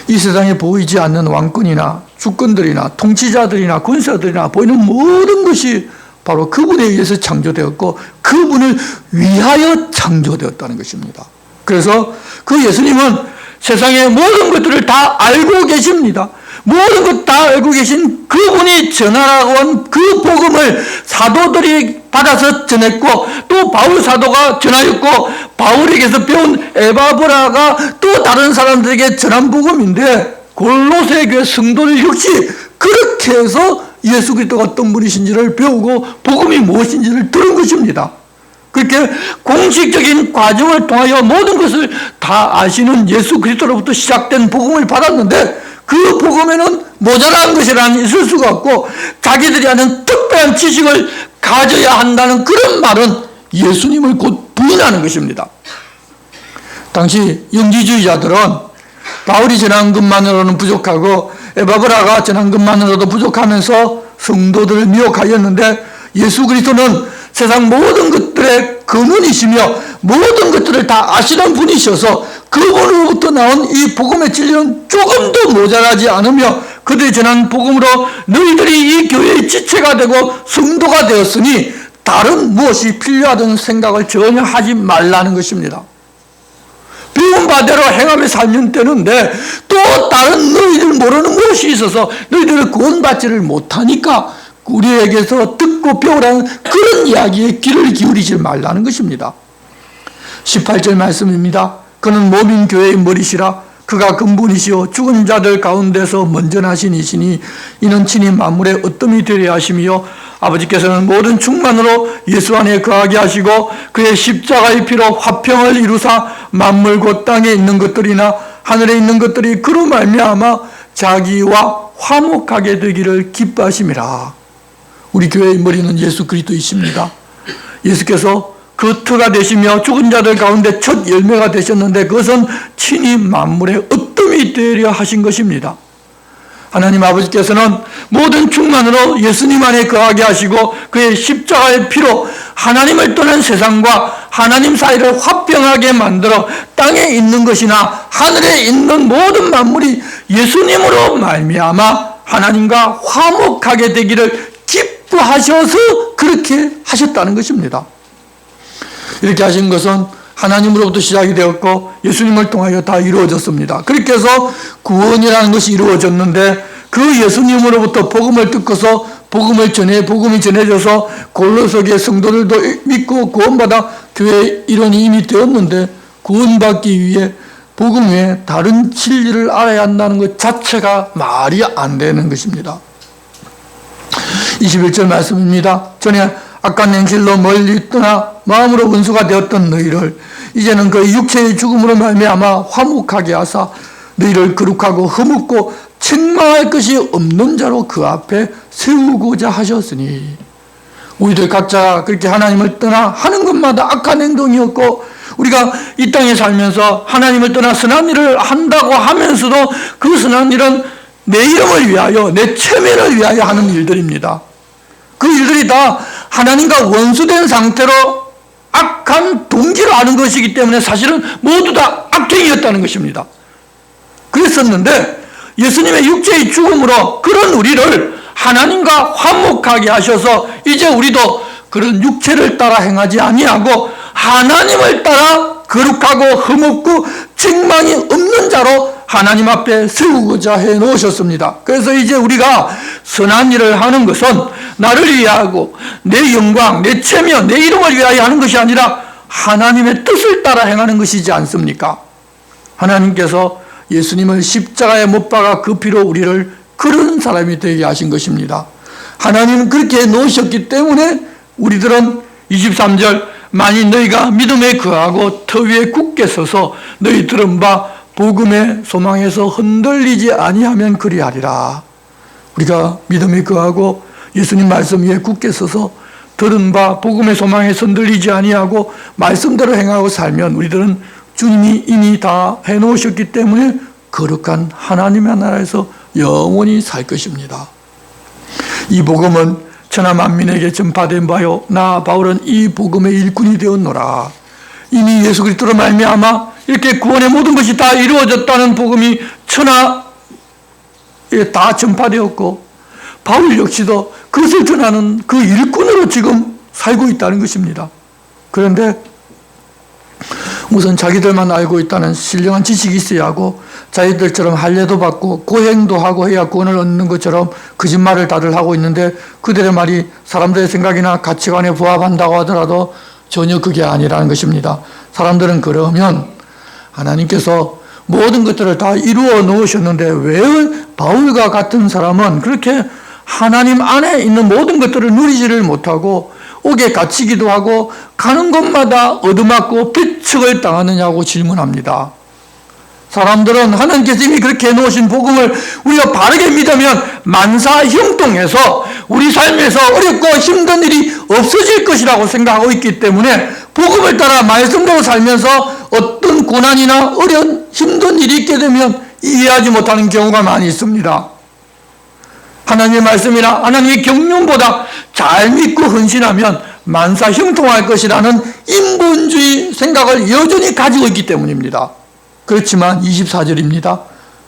이 세상에 보이지 않는 왕권이나 주권들이나 통치자들이나 권세들이나 보이는 모든 것이 바로 그분에 의해서 창조되었고 그분을 위하여 창조되었다는 것입니다. 그래서 그 예수님은 세상의 모든 것들을 다 알고 계십니다. 모든 것 다 알고 계신 그분이 전하라고 한 그 복음을 사도들이 받아서 전했고, 또 바울 사도가 전하였고, 바울에게서 배운 에바브라가 또 다른 사람들에게 전한 복음인데, 골로새 교회 성도들 역시 그렇게 해서 예수 그리스도가 어떤 분이신지를 배우고 복음이 무엇인지를 들은 것입니다. 그렇게 공식적인 과정을 통하여 모든 것을 다 아시는 예수 그리스도로부터 시작된 복음을 받았는데, 그 복음에는 모자란 것이라는 있을 수가 없고 자기들이 하는 특별한 지식을 가져야 한다는 그런 말은 예수님을 곧 부인하는 것입니다. 당시 영지주의자들은 바울이 전한 것만으로는 부족하고 에바브라가 전한 것만으로도 부족하면서 성도들을 미혹하였는데, 예수 그리스도는 세상 모든 것들의 근원이시며 모든 것들을 다 아시는 분이셔서 그분으로부터 나온 이 복음의 진리는 조금도 모자라지 않으며 그들이 전한 복음으로 너희들이 이 교회의 지체가 되고 성도가 되었으니 다른 무엇이 필요하다는 생각을 전혀 하지 말라는 것입니다. 배운 바대로 행하며 살면 되는데 또 다른 너희들 모르는 무엇이 있어서 너희들을 구원받지를 못하니까 우리에게서 듣고 배우라는 그런 이야기에 귀를 기울이지 말라는 것입니다. 18절 말씀입니다. 그는 몸인 교회의 머리시라. 그가 근본이시요 죽은 자들 가운데서 먼저 나신 이시니 이는 친히 만물의 어뜸이 되려 하심이요 아버지께서는 모든 충만으로 예수 안에 거하게 하시고 그의 십자가의 피로 화평을 이루사 만물 곧 땅에 있는 것들이나 하늘에 있는 것들이 그로 말미암아 자기와 화목하게 되기를 기뻐하심이라. 우리 교회의 머리는 예수 그리스도이십니다. 예수께서 그 터가 되시며 죽은 자들 가운데 첫 열매가 되셨는데 그것은 친히 만물의 으뜸이 되려 하신 것입니다. 하나님 아버지께서는 모든 충만으로 예수님 안에 거하게 하시고 그의 십자가의 피로 하나님을 떠난 세상과 하나님 사이를 화평하게 만들어 땅에 있는 것이나 하늘에 있는 모든 만물이 예수님으로 말미암아 하나님과 화목하게 되기를 기뻐하셔서 그렇게 하셨다는 것입니다. 이렇게 하신 것은 하나님으로부터 시작이 되었고 예수님을 통하여 다 이루어졌습니다. 그렇게 해서 구원이라는 것이 이루어졌는데 그 예수님으로부터 복음을 듣고서 복음이 전해져서 골로새의 성도들도 믿고 구원받아 교회의 일원이 이미 되었는데 구원받기 위해 복음 외에 다른 진리를 알아야 한다는 것 자체가 말이 안 되는 것입니다. 21절 말씀입니다. 전에 악한 행실로 멀리 떠나 마음으로 원수가 되었던 너희를 이제는 그 육체의 죽음으로 말미암아 화목하게 하사 너희를 거룩하고 허묻고 책망할 것이 없는 자로 그 앞에 세우고자 하셨으니 우리들 각자 그렇게 하나님을 떠나 하는 것마다 악한 행동이었고 우리가 이 땅에 살면서 하나님을 떠나 선한 일을 한다고 하면서도 그 선한 일은 내 이름을 위하여 내 체면을 위하여 하는 일들입니다. 그 일들이 다 하나님과 원수된 상태로 악한 동기로 하는 것이기 때문에 사실은 모두 다 악행이었다는 것입니다. 그랬었는데 예수님의 육체의 죽음으로 그런 우리를 하나님과 화목하게 하셔서 이제 우리도 그런 육체를 따라 행하지 아니하고 하나님을 따라 거룩하고 흠없고 책망이 없는 자로 하나님 앞에 세우고자 해 놓으셨습니다. 그래서 이제 우리가 선한 일을 하는 것은 나를 위하고 내 영광, 내 체면, 내 이름을 위하여 하는 것이 아니라 하나님의 뜻을 따라 행하는 것이지 않습니까? 하나님께서 예수님을 십자가에 못 박아 그 피로 우리를 그런 사람이 되게 하신 것입니다. 하나님은 그렇게 해 놓으셨기 때문에 우리들은 23절 만일 너희가 믿음에 거하고 터 위에 굳게 서서 너희 들은 바 복음의 소망에서 흔들리지 아니하면 그리하리라. 우리가 믿음에 거하고 예수님 말씀 위에 굳게 서서 들은 바 복음의 소망에서 흔들리지 아니하고 말씀대로 행하고 살면 우리들은 주님이 이미 다 해놓으셨기 때문에 거룩한 하나님의 나라에서 영원히 살 것입니다. 이 복음은 천하 만민에게 전파된 바요 나 바울은 이 복음의 일꾼이 되었노라. 이미 예수 그리스도로 말미암아 이렇게 구원의 모든 것이 다 이루어졌다는 복음이 천하에 다 전파되었고 바울 역시도 그것을 전하는 그 일꾼으로 지금 살고 있다는 것입니다. 그런데 우선 자기들만 알고 있다는 신령한 지식이 있어야 하고 자기들처럼 할례도 받고 고행도 하고 해야 구원을 얻는 것처럼 거짓말을 다들 하고 있는데 그들의 말이 사람들의 생각이나 가치관에 부합한다고 하더라도 전혀 그게 아니라는 것입니다. 사람들은 그러면 하나님께서 모든 것들을 다 이루어 놓으셨는데 왜 바울과 같은 사람은 그렇게 하나님 안에 있는 모든 것들을 누리지를 못하고 옥에 갇히기도 하고 가는 곳마다 얻어맞고 배척을 당하느냐고 질문합니다. 사람들은 하나님께서 이미 그렇게 해놓으신 복음을 우리가 바르게 믿으면 만사 형통해서 우리 삶에서 어렵고 힘든 일이 없어질 것이라고 생각하고 있기 때문에 복음을 따라 말씀대로 살면서 어떤 고난이나 어려운 힘든 일이 있게 되면 이해하지 못하는 경우가 많이 있습니다. 하나님의 말씀이나 하나님의 경륜보다 잘 믿고 헌신하면 만사 형통할 것이라는 인본주의 생각을 여전히 가지고 있기 때문입니다. 그렇지만 24절입니다.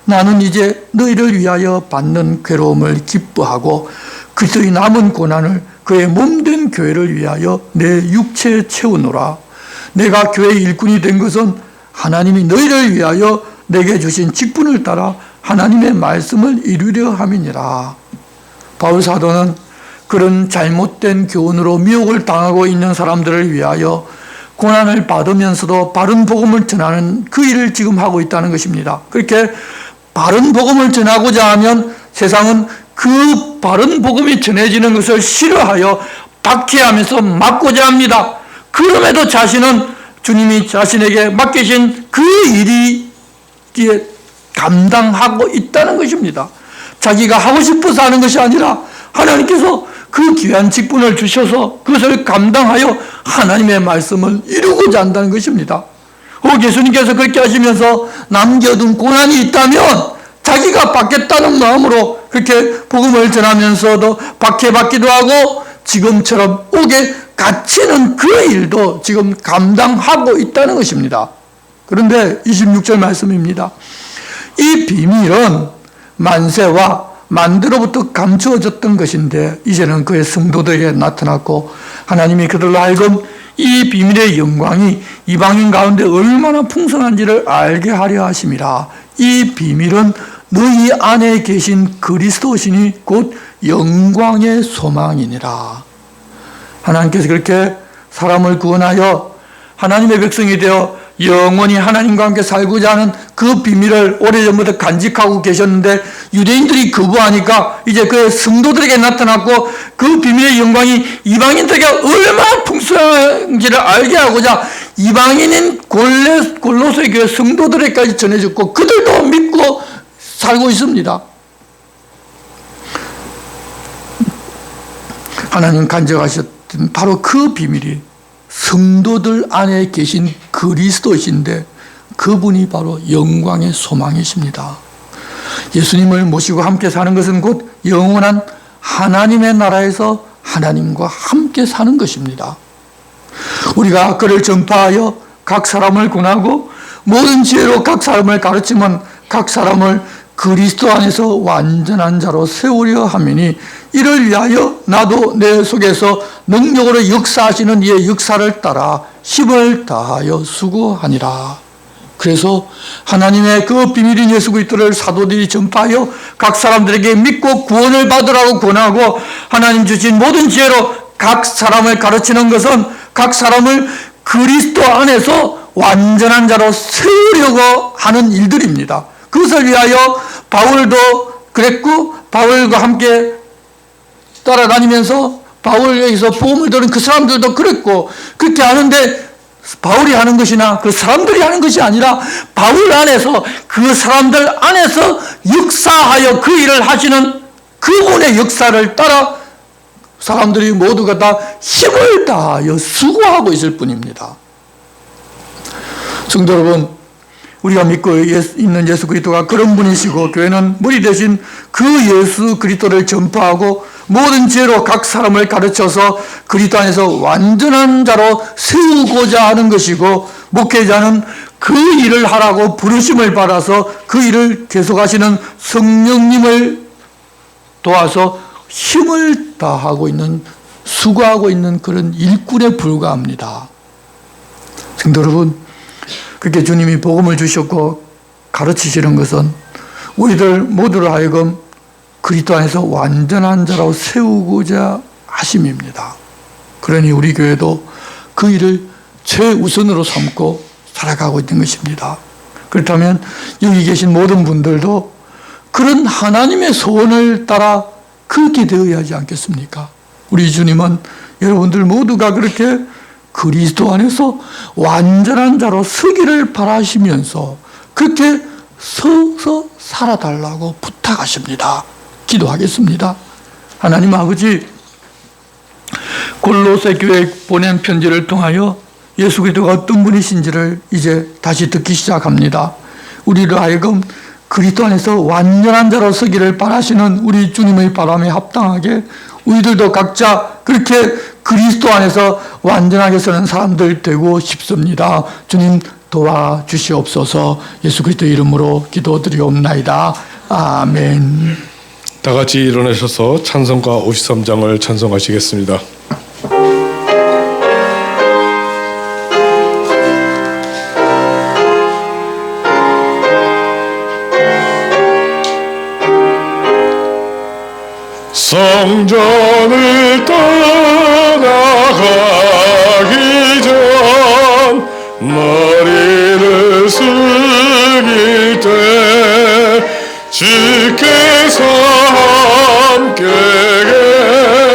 나는 이제 너희를 위하여 받는 괴로움을 기뻐하고 그리스도의 남은 고난을 그의 몸된 교회를 위하여 내 육체에 채우노라. 내가 교회의 일꾼이 된 것은 하나님이 너희를 위하여 내게 주신 직분을 따라 하나님의 말씀을 이루려 함이니라. 바울 사도는 그런 잘못된 교훈으로 미혹을 당하고 있는 사람들을 위하여 고난을 받으면서도 바른 복음을 전하는 그 일을 지금 하고 있다는 것입니다. 그렇게 바른 복음을 전하고자 하면 세상은 그 바른 복음이 전해지는 것을 싫어하여 박해하면서 막고자 합니다. 그럼에도 자신은 주님이 자신에게 맡기신 그 일이 감당하고 있다는 것입니다. 자기가 하고 싶어서 하는 것이 아니라 하나님께서 그 귀한 직분을 주셔서 그것을 감당하여 하나님의 말씀을 이루고자 한다는 것입니다. 혹 예수님께서 그렇게 하시면서 남겨둔 고난이 있다면 자기가 받겠다는 마음으로 그렇게 복음을 전하면서도 박해받기도 하고 지금처럼 옥에 갇히는 그 일도 지금 감당하고 있다는 것입니다. 그런데 26절 말씀입니다. 이 비밀은 만세와 만대로부터 감추어졌던 것인데 이제는 그의 성도들에게 나타났고 하나님이 그들로 하여금 이 비밀의 영광이 이방인 가운데 얼마나 풍성한지를 알게 하려 하심이라. 이 비밀은 너희 안에 계신 그리스도시니 곧 영광의 소망이니라. 하나님께서 그렇게 사람을 구원하여 하나님의 백성이 되어 영원히 하나님과 함께 살고자 하는 그 비밀을 오래전부터 간직하고 계셨는데 유대인들이 거부하니까 이제 그 성도들에게 나타났고 그 비밀의 영광이 이방인들에게 얼마나 풍성한지를 알게 하고자 이방인인 골로새 교회 성도들에게까지 전해졌고 그들도 믿고 살고 있습니다. 하나님 간직하셨던 바로 그 비밀이 성도들 안에 계신 그리스도이신데 그분이 바로 영광의 소망이십니다. 예수님을 모시고 함께 사는 것은 곧 영원한 하나님의 나라에서 하나님과 함께 사는 것입니다. 우리가 그를 전파하여 각 사람을 권하고 모든 지혜로 각 사람을 가르치면 각 사람을 그리스도 안에서 완전한 자로 세우려 함이니 이를 위하여 나도 내 속에서 능력으로 역사하시는 이의 역사를 따라 힘을 다하여 수고하니라. 그래서 하나님의 그 비밀인 예수 그리스도를 사도들이 전파하여 각 사람들에게 믿고 구원을 받으라고 권하고 하나님 주신 모든 지혜로 각 사람을 가르치는 것은 각 사람을 그리스도 안에서 완전한 자로 세우려고 하는 일들입니다. 그것을 위하여 바울도 그랬고 바울과 함께 따라다니면서 바울에게서 복음을 들은 그 사람들도 그랬고 그렇게 하는데 바울이 하는 것이나 그 사람들이 하는 것이 아니라 바울 안에서 그 사람들 안에서 역사하여 그 일을 하시는 그분의 역사를 따라 사람들이 모두가 다 힘을 다하여 수고하고 있을 뿐입니다. 성도 여러분, 우리가 믿고 있는 예수 그리스도가 그런 분이시고 교회는 머리 대신 그 예수 그리스도를 전파하고 모든 지혜로 각 사람을 가르쳐서 그리스도 안에서 완전한 자로 세우고자 하는 것이고 목회자는 그 일을 하라고 부르심을 받아서 그 일을 계속하시는 성령님을 도와서 힘을 다하고 있는 수고하고 있는 그런 일꾼에 불과합니다. 성도 여러분, 그렇게 주님이 복음을 주셨고 가르치시는 것은 우리들 모두를 하여금 그리스도 안에서 완전한 자로 세우고자 하심입니다. 그러니 우리 교회도 그 일을 최우선으로 삼고 살아가고 있는 것입니다. 그렇다면 여기 계신 모든 분들도 그런 하나님의 소원을 따라 그렇게 되어야 하지 않겠습니까? 우리 주님은 여러분들 모두가 그렇게 그리스도 안에서 완전한 자로 서기를 바라시면서 그렇게 서서 살아달라고 부탁하십니다. 기도하겠습니다. 하나님 아버지, 골로새 교회에 보낸 편지를 통하여 예수 그리스도가 어떤 분이신지를 이제 다시 듣기 시작합니다. 우리를 하여금 그리스도 안에서 완전한 자로 서기를 바라시는 우리 주님의 바람에 합당하게 우리들도 각자 그렇게 그리스도 안에서 완전하게 서는 사람들 되고 싶습니다. 주님 도와주시옵소서. 예수 그리스도의 이름으로 기도드리옵나이다. 아멘. 다 같이 일어나셔서 찬송가 53장을 찬송하시겠습니다. 성전을 떠나가기 전 머리를 숙일 때 주께서 함께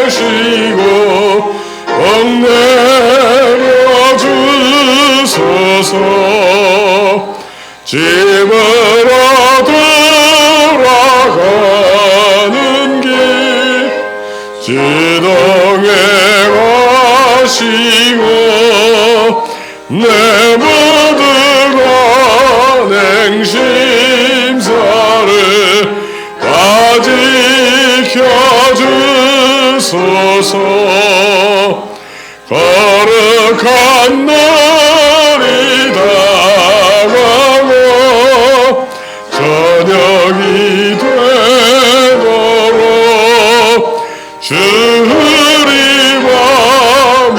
계시고 옥내려 주소서. 집으로 돌아가는 길 지동에 가시고 내 모든 냉심사를 주소서. 거룩한 날이 다가고 저녁이 되도록 주리 밤에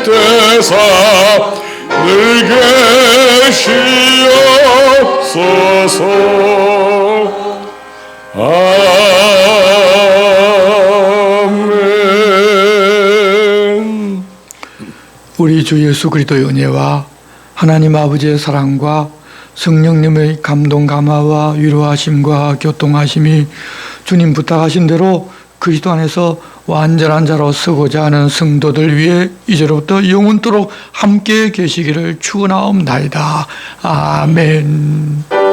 빛대사 늘 계시옵소서. 아멘. 우리 주 예수 그리스도의 은혜와 하나님 아버지의 사랑과 성령님의 감동 감화와 위로하심과 교통하심이 주님 부탁하신 대로 그리스도 안에서 완전한 자로 서고자 하는 성도들 위해 이제로부터 영원토록 함께 계시기를 축원하옵나이다. 아멘.